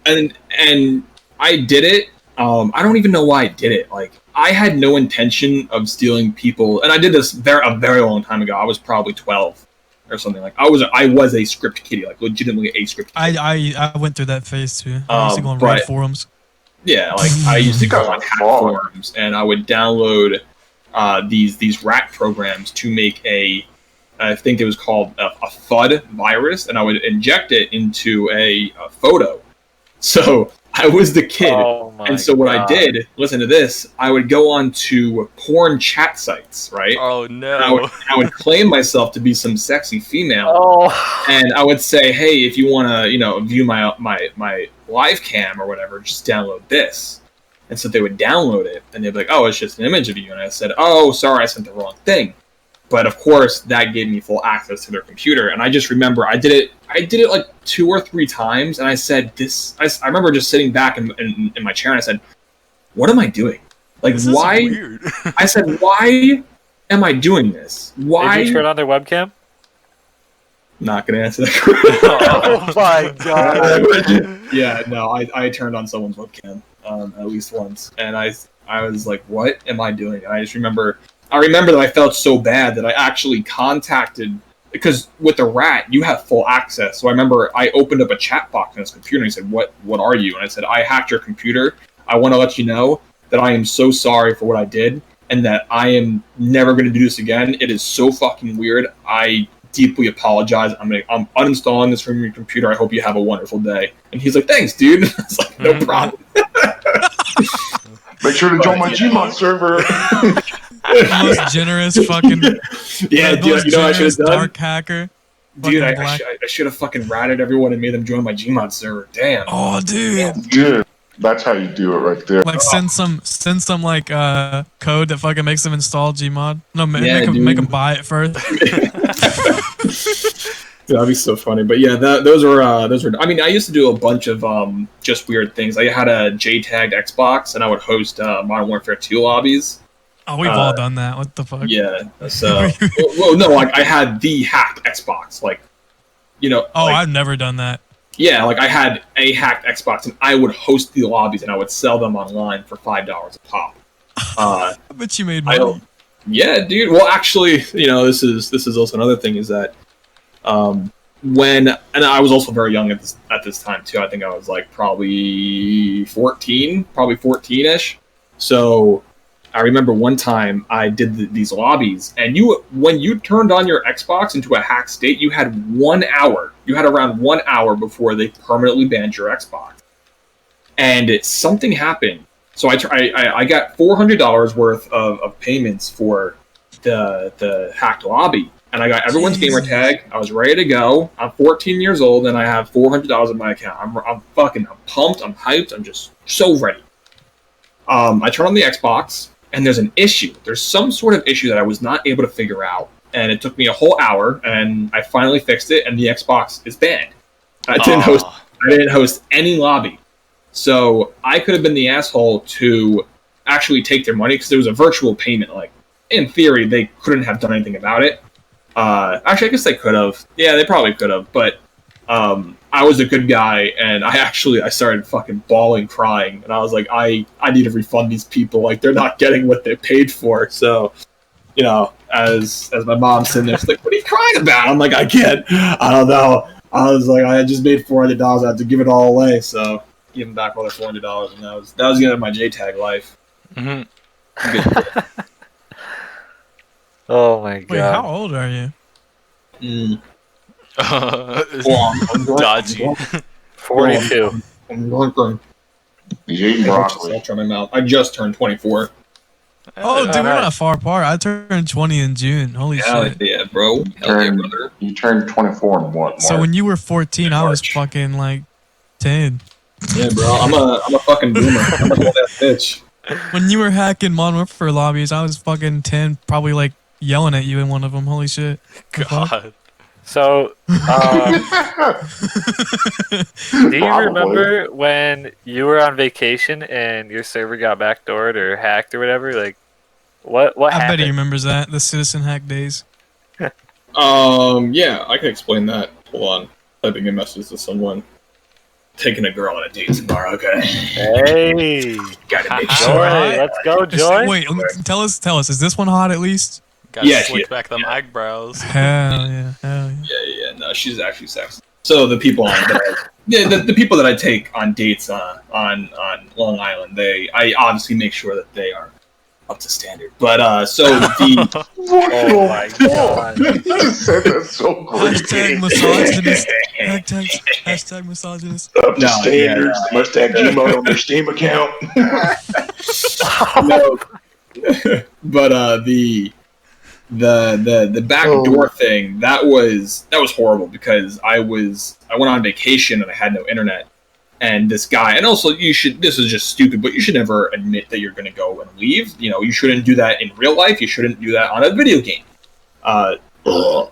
S2: And I did it. I don't even know why I did it. Like, I had no intention of stealing people, and I did this a very long time ago. I was probably 12 or something. Like, I was a script kiddie, like legitimately a script kiddie.
S6: I went through that phase too. I used to go on Reddit forums.
S2: Yeah, like I used to go on hack forums, and I would download these rat programs to make I think it was called a FUD virus, and I would inject it into a photo. So I was the kid.
S1: Oh my
S2: And so what I
S1: God.
S2: did, listen to this, I would go on to porn chat sites, right?
S3: Oh
S2: And
S3: no.
S2: I would claim myself to be some sexy female.
S1: Oh.
S2: And I would say, hey, if you want to, view my live cam or whatever, just download this. And so they would download it, and they'd be like, oh, it's just an image of you. And I said, oh, sorry, I sent the wrong thing. But of course, that gave me full access to their computer. And I just remember I did it like 2 or 3 times, and I said this. I remember just sitting back in my chair, and I said, "What am I doing? Like,
S3: This is
S2: why?"
S3: weird.
S2: I said, "Why am I doing this? Why?"
S1: Did you turn on their webcam?
S2: Not gonna answer that.
S1: Oh my God.
S2: Yeah, no, I turned on someone's webcam at least once, and I was like, "What am I doing?" And I remember that I felt so bad that I actually contacted, because with the rat you have full access. So I remember I opened up a chat box on his computer and he said, "What are you?" And I said, "I hacked your computer. I want to let you know that I am so sorry for what I did, and that I am never going to do this again. It is so fucking weird. I deeply apologize. I'm uninstalling this from your computer. I hope you have a wonderful day." And he's like, "Thanks, dude." It's like, no problem.
S4: Make sure to join my Gmod server.
S6: The most generous fucking.
S2: Yeah,
S6: the
S2: dude,
S6: most
S2: you know what I should
S6: generous
S2: have done?
S6: dark hacker.
S2: Dude,
S6: Fucking
S2: I
S6: black-
S2: should have fucking ratted everyone and made them join my Gmod server. Damn.
S6: Oh, dude.
S4: Good. That's how you do it right there.
S6: Like send some like code that fucking makes them install Gmod. No,
S2: Yeah,
S6: make them
S2: dude.
S6: buy it first.
S2: That'd be so funny. But yeah, those were. I mean, I used to do a bunch of just weird things. I had a JTagged Xbox, and I would host Modern Warfare 2 lobbies.
S6: Oh, we've all done that. What the fuck?
S2: Yeah. So, well, no, like I had the hacked Xbox, like,
S6: Oh,
S2: like,
S6: I've never done that.
S2: yeah, like I had a hacked Xbox, and I would host the lobbies, and I would sell them online for $5 a pop.
S6: I bet you made
S2: I
S6: money.
S2: don't. Yeah, dude. Well, actually, this is also another thing is that, and I was also very young at this time too. I think I was like probably 14-ish. So I remember one time I did these lobbies, and when you turned on your Xbox into a hacked state, you had 1 hour. You had around 1 hour before they permanently banned your Xbox. And something happened. So I got $400 worth of payments for the hacked lobby, and I got everyone's gamer tag. I was ready to go. I'm 14 years old, and I have $400 in my account. I'm pumped. I'm hyped. I'm just so ready. I turn on the Xbox, and there's an issue. There's some sort of issue that I was not able to figure out, and it took me a whole hour, and I finally fixed it, and the Xbox is banned. I didn't host any lobby. So I could have been the asshole to actually take their money, because there was a virtual payment. Like, in theory, they couldn't have done anything about it. Actually, I guess they could have. Yeah, they probably could have. But I was a good guy, and I started fucking bawling, crying, and I was like, I need to refund these people. Like, they're not getting what they paid for. So, as my mom's sitting there, she's like, "What are you crying about?" I'm like, I don't know. I was like, I just made $400. I had to give it all away. So, give them back all their $400, and that was the end of my JTAG life.
S3: Mm-hmm.
S1: Oh my God.
S6: Wait, how old are you?
S3: Dodgy.
S1: 42.
S2: I'm going.
S4: He's eating broccoli.
S2: Try my mouth. I just turned 24.
S6: Oh, dude, we're
S1: Alright.
S6: not far apart. I turned 20 in June. Holy shit.
S2: Yeah, bro. Hell yeah, brother.
S4: You turned 24 in what,
S6: So
S4: Mark?
S6: when you were 14, I was
S2: March.
S6: fucking like 10.
S2: Yeah, bro. I'm a fucking boomer. I'm a old ass bitch.
S6: When you were hacking Modern Warfare lobbies, I was fucking 10, probably like yelling at you in one of them. Holy shit. The fuck?
S3: God.
S1: So, do you
S4: Probably.
S1: remember when you were on vacation and your server got backdoored or hacked or whatever? Like, what
S6: I bet
S1: happened?
S6: he remembers that. The Citizen Hack days.
S2: Yeah, I can explain that. Hold on. Typing a message to someone. Taking a girl on a date tomorrow, okay?
S1: Hey,
S2: Gotta make
S6: Joy,
S2: sure.
S1: let's go, Joy.
S6: Wait, tell us. Is this one hot at least?
S3: Gotta
S2: Yeah,
S3: slick
S2: yeah.
S3: back them eyebrows.
S6: Hell yeah. Hell yeah.
S2: Yeah, no, she's actually sexy. So the people the people that I take on dates on Long Island, I obviously make sure that they are up to standard. But so the
S1: Oh my god.
S4: You just said that so great.
S6: Hashtag misogynist. Hashtag misogynist.
S4: Up to standards. They must have Gmod on their Steam account.
S2: no, but the backdoor thing that was horrible because I went on vacation and I had no internet, and this guy, and also this is just stupid, but you should never admit that you're going to go and leave. You shouldn't do that in real life. You shouldn't do that on a video game.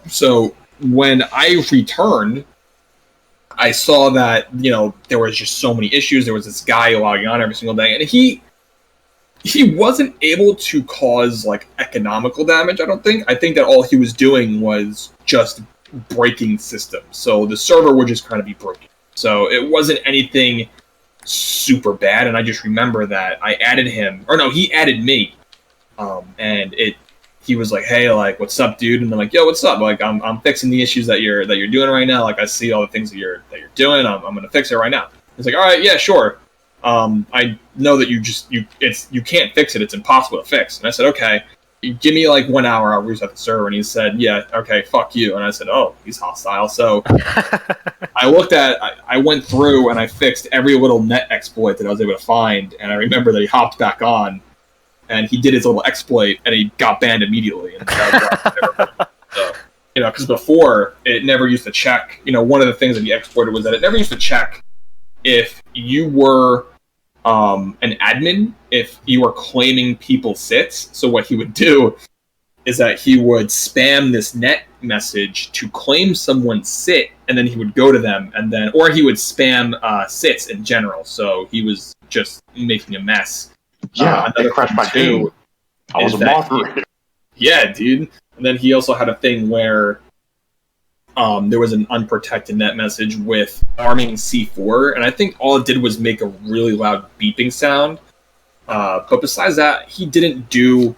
S2: So when I returned, I saw that there was just so many issues. There was this guy logging on every single day, and he wasn't able to cause like economical damage. I think that all he was doing was just breaking systems. So the server would just kind of be broken. So it wasn't anything super bad. And I just remember that I added him, or no, he added me. And he was like, "Hey, like, what's up, dude?" And I'm like, "Yo, what's up? Like, I'm fixing the issues that you're doing right now. Like, I see all the things that you're doing. I'm gonna fix it right now." He's like, "All right, yeah, sure. I know that you can't fix it. It's impossible to fix." And I said, "Okay, give me like 1 hour. I'll reset the server." And he said, "Yeah, okay, fuck you." And I said, "Oh, he's hostile." So I went through and I fixed every little net exploit that I was able to find. And I remember that he hopped back on and he did his little exploit and he got banned immediately. And so, because before it never used to check. One of the things that he exploited was that it never used to check if you were an admin, if you were claiming people's sits. So what he would do is that he would spam this net message to claim someone's sit, and then he would go to them, or he would spam sits in general. So he was just making a mess.
S4: Yeah, they crashed my game. I was a moderator.
S2: Yeah, dude. And then he also had a thing where there was an unprotected net message with arming C4, and I think all it did was make a really loud beeping sound. But besides that, he didn't do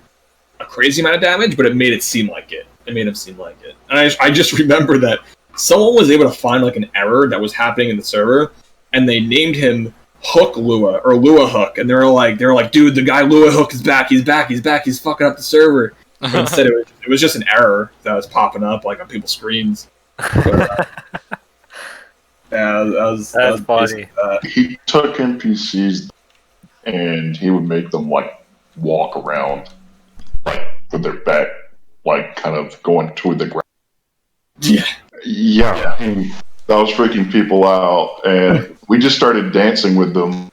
S2: a crazy amount of damage, but it made it seem like it. It made him seem like it. And I just remember that someone was able to find like an error that was happening in the server, and they named him Hook Lua, or Lua Hook, and they were like, "Dude, the guy Lua Hook is back. He's back. He's fucking up the server." But instead, it was just an error that was popping up like on people's screens. But,
S1: that's funny.
S4: He took NPCs and he would make them like walk around, like with their back, like kind of going toward the ground. Yeah. And that was freaking people out, and we just started dancing with them,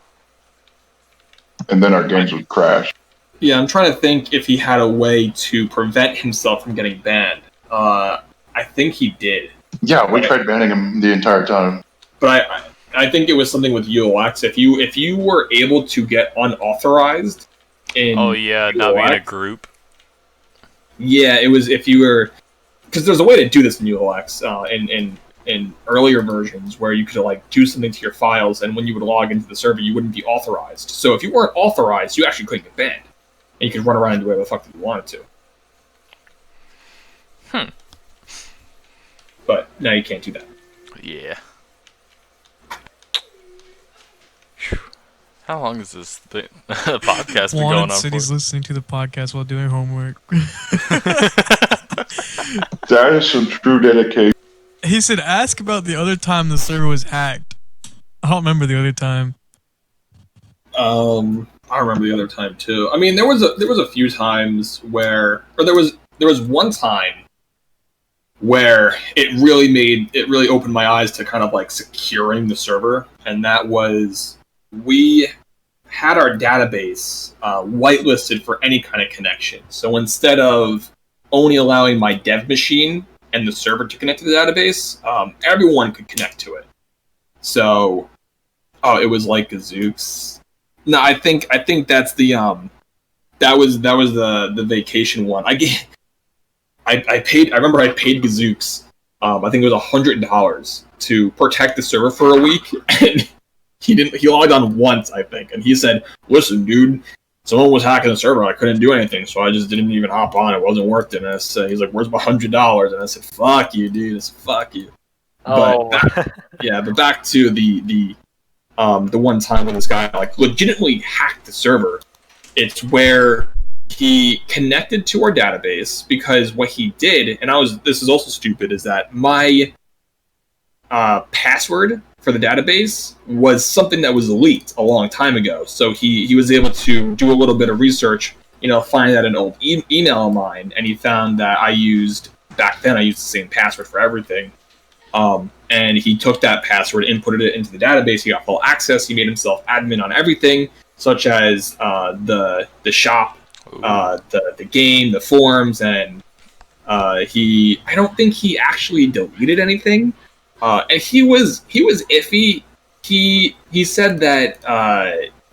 S4: and then our games would crash.
S2: Yeah, I'm trying to think if he had a way to prevent himself from getting banned. I think he did.
S4: Yeah, we tried banning him the entire time.
S2: But I think it was something with UOX. If you were able to get unauthorized in
S3: not being a group.
S2: Yeah, it was if you were, because there's a way to do this in UOX in earlier versions where you could like do something to your files, and when you would log into the server, you wouldn't be authorized. So if you weren't authorized, you actually couldn't get banned, and you could run around and do whatever the fuck you wanted to. But now you can't do that.
S3: Yeah. How long is this podcast been going on
S6: City's
S3: for?
S6: listening to the podcast while doing homework.
S4: That is some true dedication.
S6: He said, "Ask about the other time the server was hacked." I don't remember the other time.
S2: I remember the other time too. I mean, there was a few times where, or there was one time where it really opened my eyes to kind of like securing the server, and that was we had our database whitelisted for any kind of connection. So instead of only allowing my dev machine and the server to connect to the database, everyone could connect to it. So, it was like Gazooks. No, I think that's the that was the vacation one. I remember I paid Gazooks. I think it was $100 to protect the server for a week, and he logged on once, I think, and he said, "Listen, dude, someone was hacking the server. I couldn't do anything, so I just didn't even hop on. It wasn't worth it." And I said, he's like, "Where's my $100?" And I said, "Fuck you, dude." I said, "Fuck you."
S1: Oh.
S2: But back to the one time when this guy like legitimately hacked the server. It's where he connected to our database because what he did, and this is also stupid, is that my password for the database was something that was leaked a long time ago. So he was able to do a little bit of research, find out an old email of mine, and he found that back then I used the same password for everything. And he took that password, inputted it into the database. He got full access. He made himself admin on everything, such as the shop, the game, the forums, and I don't think he actually deleted anything. And he was iffy. He said that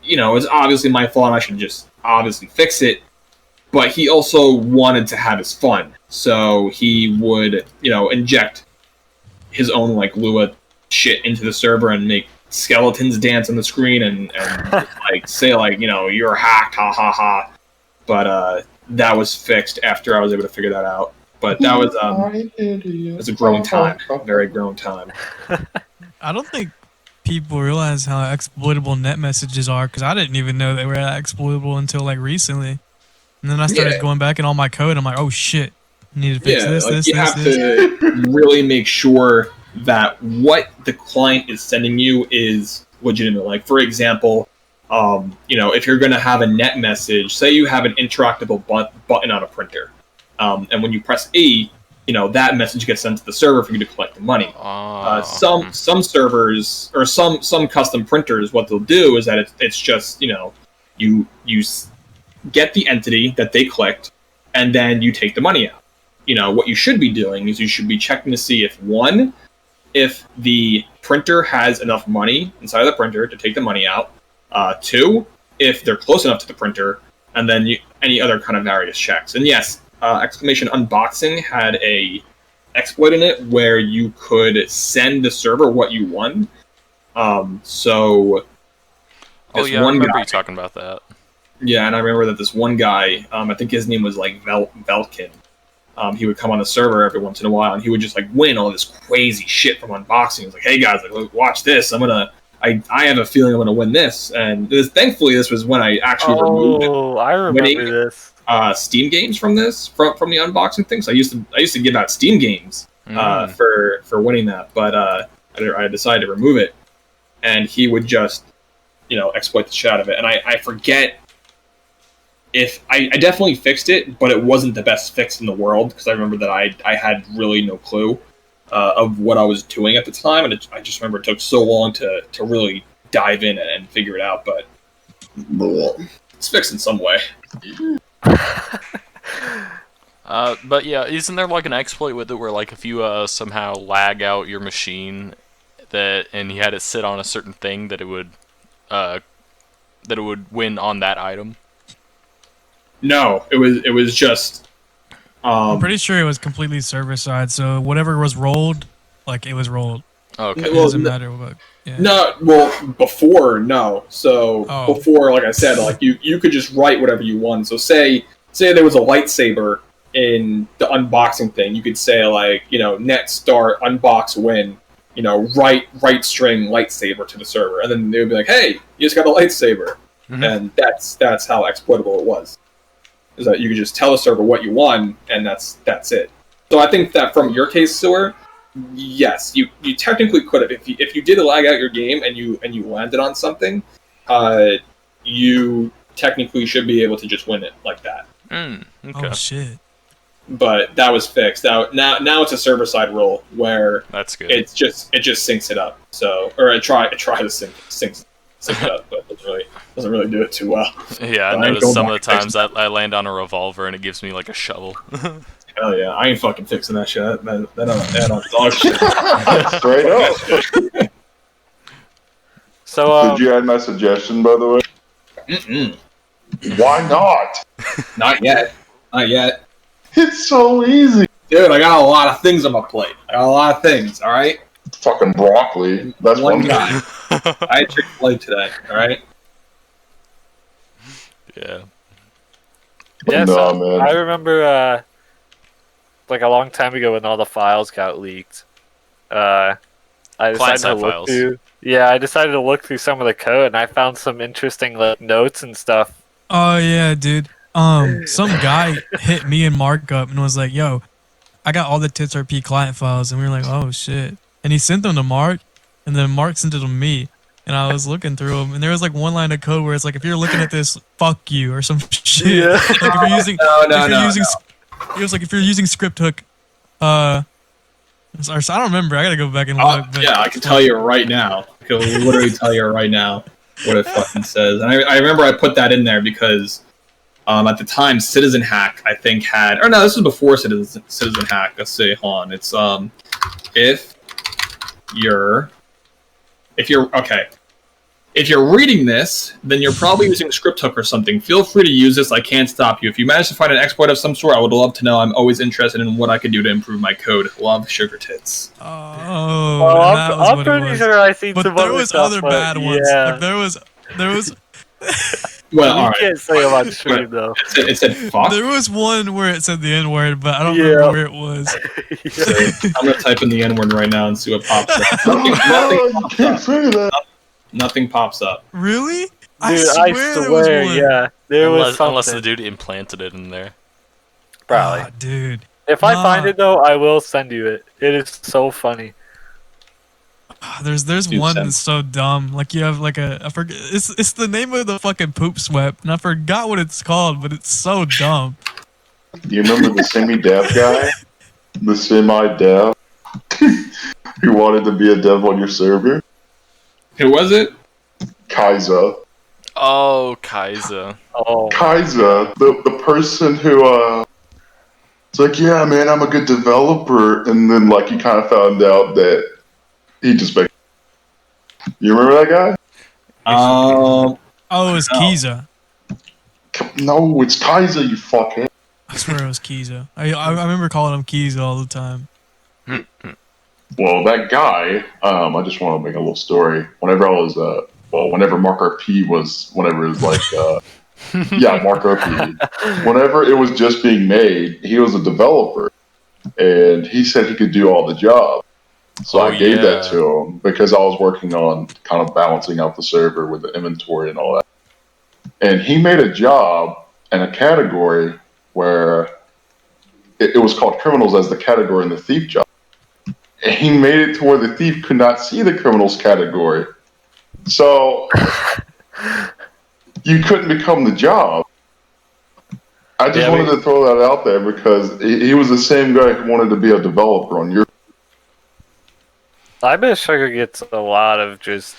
S2: it was obviously my fault and I should just obviously fix it. But he also wanted to have his fun, so he would inject his own like Lua shit into the server and make skeletons dance on the screen and like say like you're hacked, ha ha ha. But that was fixed after I was able to figure that out. But that was it was a growing time, very growing time.
S6: I don't think people realize how exploitable net messages are, because I didn't even know they were that exploitable until like recently. And then I started going back in all my code. I'm like, oh shit, I need to fix this.
S2: You have to really make sure that what the client is sending you is legitimate. Like, for example, if you're going to have a net message, say you have an interactable button on a printer, and when you press E, that message gets sent to the server for you to collect the money. Some servers or some custom printers, what they'll do is that it's just you get the entity that they clicked, and then you take the money out. What you should be doing is you should be checking to see if the printer has enough money inside of the printer to take the money out. 2, if they're close enough to the printer, and then any other kind of various checks. And yes, Exclamation Unboxing had a exploit in it where you could send the server what you won. So
S3: I remember you talking about that.
S2: Yeah, and I remember that this one guy, I think his name was like Velkin. He would come on the server every once in a while, and he would just like win all this crazy shit from unboxing. He was like, "Hey guys, like, watch this! I have a feeling I'm gonna win this." And thankfully, this was when I actually removed
S1: I remember this.
S2: Steam games from the unboxing thing. So I used to give out Steam games for winning that, but I decided to remove it, and he would just exploit the shit out of it. And I forget. If I definitely fixed it, but it wasn't the best fix in the world, because I remember that I had really no clue of what I was doing at the time, and I just remember it took so long to really dive in and figure it out, but it's fixed in some way.
S3: But yeah, isn't there like an exploit with it where like if you somehow lag out your machine and you had it sit on a certain thing that it would win on that item?
S2: No, it was just.
S6: I'm pretty sure it was completely server side. So whatever was rolled, like it was rolled.
S3: Okay.
S6: It doesn't matter what. Yeah.
S2: No, well, before no. So before, like I said, like you could just write whatever you want. So say there was a lightsaber in the unboxing thing, you could say like net start unbox win. Write string lightsaber to the server, and then they would be like, "Hey, you just got a lightsaber," and that's how exploitable it was. Is that you could just tell the server what you won, and that's it. So I think that from your case, Sewer, yes, you technically could have. If you did lag out your game and you landed on something, you technically should be able to just win it like that.
S3: Okay.
S6: Oh shit!
S2: But that was fixed. Now it's a server side rule where
S3: that's good.
S2: It just syncs it up. So I try to sync it up, but it doesn't really do it too well.
S3: Yeah, I noticed some of the times I land on a revolver and it gives me like a shovel.
S2: Hell yeah, I ain't fucking fixing that shit. That on dog shit.
S4: Straight up.
S1: So
S4: did you add my suggestion, by the way?
S2: Mm-mm.
S4: Why not?
S2: Not yet.
S4: It's so easy.
S2: Dude, I got a lot of things on my plate. All right?
S4: Fucking broccoli. That's one guy.
S2: I had Chick-fil-A today, all right?
S3: Yeah.
S1: Yes,
S4: No, man.
S1: I remember like a long time ago when all the files got leaked. I decided to look through. Yeah, I decided to look through some of the code, and I found some interesting like notes and stuff.
S6: Oh yeah, dude. some guy hit me and Mark up and was like, "Yo, I got all the TitsRP client files," and we were like, "Oh shit!" And he sent them to Mark, and then Mark sent it to me, and I was looking through them, and there was like one line of code where it's like, "If you're looking at this, fuck you," or some shit.
S1: Yeah.
S6: Like if you're using, it was like if you're using script hook, or I don't remember. I gotta go back and look. But
S2: yeah, I can tell you right now. I can literally tell you right now what it fucking says. And I remember I put that in there because at the time Citizen Hack I think had, or no, this was before Citizen Hack. Let's see, hold on. It's if you're okay. If you're reading this, then you're probably using script hook or something. Feel free to use this. I can't stop you. If you manage to find an exploit of some sort, I would love to know. I'm always interested in what I could do to improve my code. Love, Sugar Tits.
S6: Oh,
S1: Well,
S6: that was
S1: I'm
S6: what it
S1: pretty
S6: was.
S1: sure I seen
S6: But
S1: some
S6: there
S1: other
S6: was
S1: stuff,
S6: other
S1: but
S6: bad ones.
S1: Yeah.
S6: Like there was.
S2: Well,
S1: you
S2: all right.
S1: can't say about stream though.
S2: It said fuck.
S6: There was one where it said the N word, but I don't
S1: Yeah.
S6: remember where it was.
S2: So, I'm gonna type in the N word right now and see what pops up.
S4: You can't say that.
S2: Nothing pops up.
S6: Really?
S1: Dude,
S6: I swear there was one.
S1: yeah, there was something.
S3: Unless the dude implanted it in there.
S1: Probably.
S6: Ah, dude.
S1: If I
S6: Nah.
S1: find it though, I will send you it. It is so funny.
S6: There's
S2: Dude,
S6: one
S2: send.
S6: that's so dumb. Like you have like I forget. It's the name of the fucking poop sweat, and I forgot what it's called, but it's so dumb.
S4: Do you remember the semi-dev guy? The semi-dev? Who wanted to be a dev on your server?
S2: Who was it?
S4: Kaiser.
S3: Oh, Kaiser.
S1: Oh,
S4: Kaiser, the person who, it's like, yeah, man, I'm a good developer. And then, like, he kind of found out that he just made. You remember that guy?
S6: Oh, it was
S2: No.
S6: Kiza.
S4: No, it's Kaiser, you fuckhead.
S6: I swear it was Kiza. I remember calling him Kiza all the time.
S4: Well, that guy, I just want to make a little story. Whenever I was, whenever MarkRP was, whenever it was like, yeah, MarkRP. Whenever it was just being made, he was a developer. And he said he could do all the jobs. So I gave that to him because I was working on kind of balancing out the server with the inventory and all that. And he made a job and a category where it was called criminals as the category in the thief job. And he made it to where the thief could not see the criminals category. So you couldn't become the job. I just wanted to throw that out there because he was the same guy who wanted to be a developer on your.
S1: I bet Sugar gets a lot of just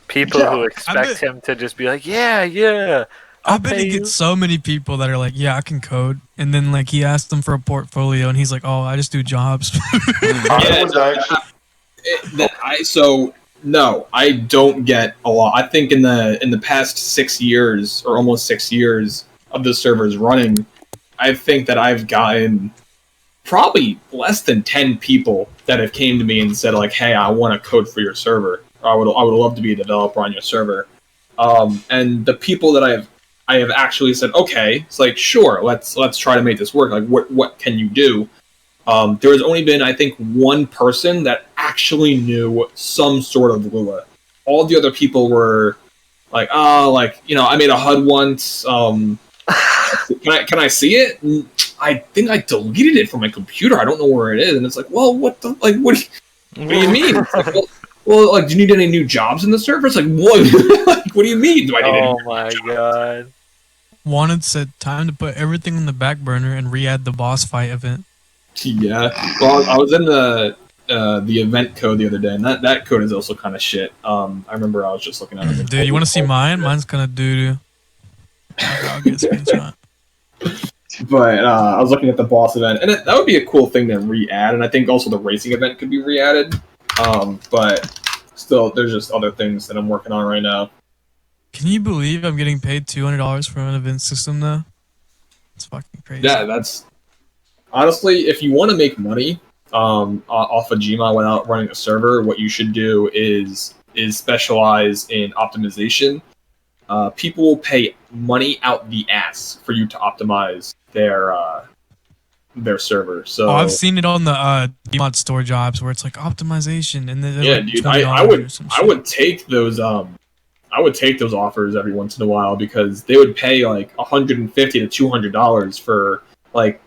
S1: people who expect him to just be like, yeah.
S6: I bet he gets so many people that are like, yeah, I can code. And then like he asks them for a portfolio and he's like, oh, I just do jobs.
S2: No, I don't get a lot. I think in the past 6 years or almost 6 years of the servers running, I think that I've gotten probably less than 10 people that have came to me and said like, hey, I want to code for your server. Or I would love to be a developer on your server. And the people that I have actually said, okay, it's like, sure, let's try to make this work. Like, what can you do? There has only been, I think, one person that actually knew some sort of Lua. All the other people were like, I made a HUD once. Can I see it? And I think I deleted it from my computer. I don't know where it is. And it's like, well, what do you mean? It's like, well, do you need any new jobs in the server? It's like, what? Like, what do you mean? Do I need any
S1: Oh
S2: new
S1: my
S2: jobs?
S1: god.
S6: Wanted said time to put everything on the back burner and re-add the boss fight event.
S2: Yeah. Well, I was in the event code the other day, and that code is also kind of shit. I remember I was just looking at it.
S6: Dude, you want to see mine? Mine's kind of doo-doo. I'll get a screenshot.
S2: But I was looking at the boss event, and that would be a cool thing to re-add, and I think also the racing event could be re-added. But still, there's just other things that I'm working on right now.
S6: Can you believe I'm getting paid $200 for an event system now? It's fucking crazy.
S2: Yeah, that's... Honestly, if you want to make money off of Gmail without running a server, what you should do is specialize in optimization. People will pay money out the ass for you to optimize their server. So
S6: I've seen it on the mod store jobs where it's like optimization and then
S2: yeah,
S6: like
S2: dude,
S6: $20
S2: I
S6: or some shit.
S2: would take those I would take those offers every once in a while because they would pay like $150 to $200 for like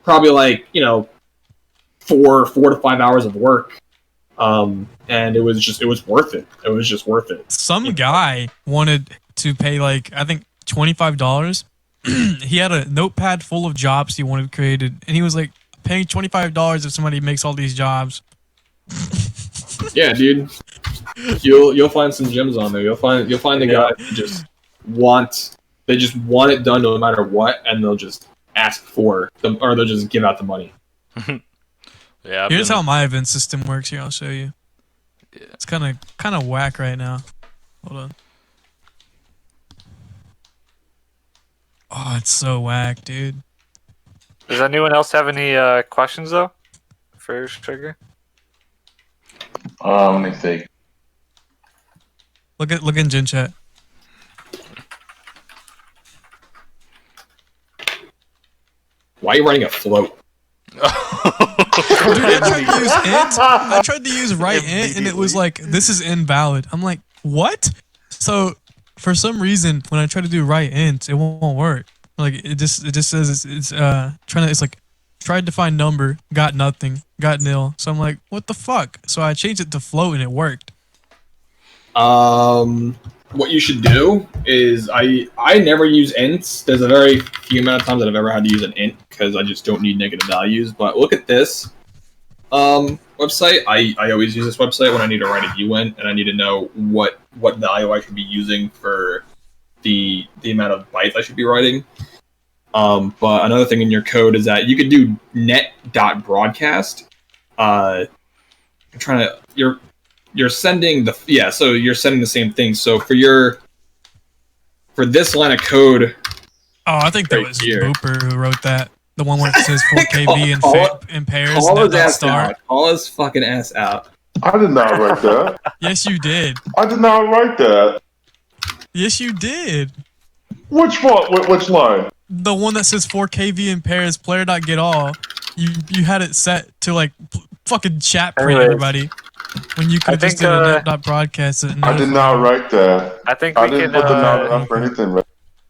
S2: probably like 4 to 5 hours of work. And it was worth it. It was just worth it.
S6: Some guy wanted to pay like I think $25. He had a notepad full of jobs he wanted created, and he was like paying $25 if somebody makes all these jobs.
S2: Yeah, dude. You'll find some gems on there. You'll find the guys who just want it done no matter what, and they'll just ask for them, or they'll just give out the money.
S3: Yeah.
S6: Here's how my event system works. Here, I'll show you.
S3: Yeah.
S6: It's kind of whack right now. Hold on. Oh, it's so whack, dude.
S1: Does anyone else have any questions though for Sugar?
S4: Let me think.
S6: Look in Gen Chat.
S2: Why are you running a float?
S6: Dude, I tried to use write int and it was like, this is invalid. I'm like, what? So for some reason when I try to do write int, it won't work. Like it just says it's like tried to find number, got nothing, got nil. So I'm like, what the fuck? So I changed it to float and it worked.
S2: What you should do is I never use ints. There's a very few amount of times that I've ever had to use an int because I just don't need negative values. But look at this website. I always use this website when I need to write a uint and I need to know what value I should be using for the amount of bytes I should be writing. But another thing in your code is that you could do net.broadcast. You're sending so you're sending the same thing. So for this line of code,
S6: I think that was Booper who wrote that. The one where it says 4KB in pairs.
S2: Call his ass out. Call his fucking ass out.
S4: I did not write that.
S6: Yes, you did.
S4: I did not write that.
S6: Yes, you did.
S4: Which one? Which line?
S6: The one that says 4KB in pairs, player.getAll. You had it set to like fucking chat print everybody. When you could have just did a net.broadcast it.
S4: I did not write that.
S1: I think
S4: I didn't put the not up for anything. Right?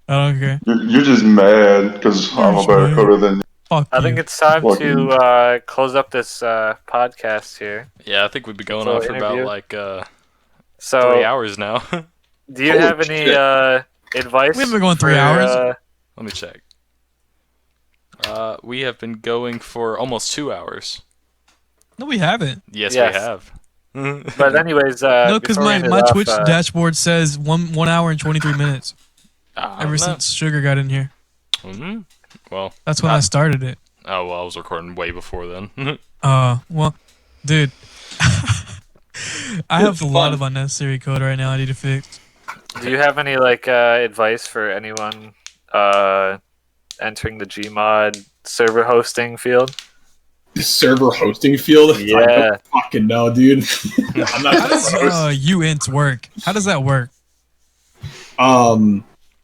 S6: I don't care.
S4: You're just mad because I'm a better coder than you.
S6: Fuck
S1: I think it's time to close up this podcast here.
S3: Yeah, I think we've been going on for about like 3 hours now.
S1: Do you have any advice?
S6: We haven't been going 3 hours.
S3: Let me check. We have been going for almost 2 hours.
S6: No, we haven't.
S3: Yes. We have.
S1: But anyways,
S6: no, because my Twitch dashboard says 1 hour and 23 minutes. Ever since Sugar got in here.
S3: Mm-hmm. Well,
S6: that's when I started it.
S3: Oh well, I was recording way before then.
S6: Well, dude, I have a lot of unnecessary code right now I need to fix.
S1: Do you have any like advice for anyone entering the Gmod server hosting field?
S2: Server hosting field?
S1: Yeah.
S2: I don't fucking know, dude. I'm not.
S6: How does uint work? How does that work?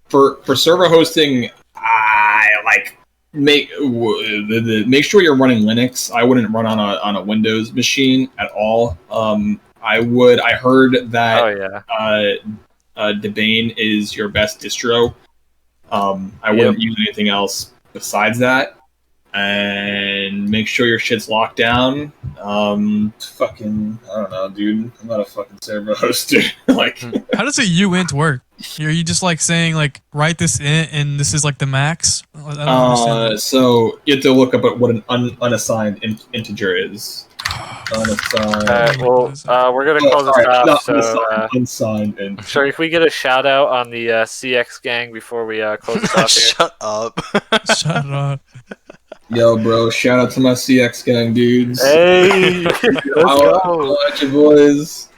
S2: For server hosting, I like make sure you're running Linux. I wouldn't run on a Windows machine at all. I heard that Debane is your best distro. I wouldn't use anything else besides that. And make sure your shit's locked down. Fucking, I don't know, dude. I'm not a fucking server hoster. Like,
S6: how does a uint work? Are you just like saying like write this int and this is like the max? I don't understand.
S2: So you have to look up at what an unassigned integer is. Unassigned.
S1: We're gonna close this off.
S2: Unsigned. And
S1: sure, if we get a shout out on the CX gang before we close this off.
S3: Shut up.
S6: Shut up.
S2: Yo, bro! Shout out to my CX gang dudes.
S1: Hey, let's go.
S2: I'll let you boys.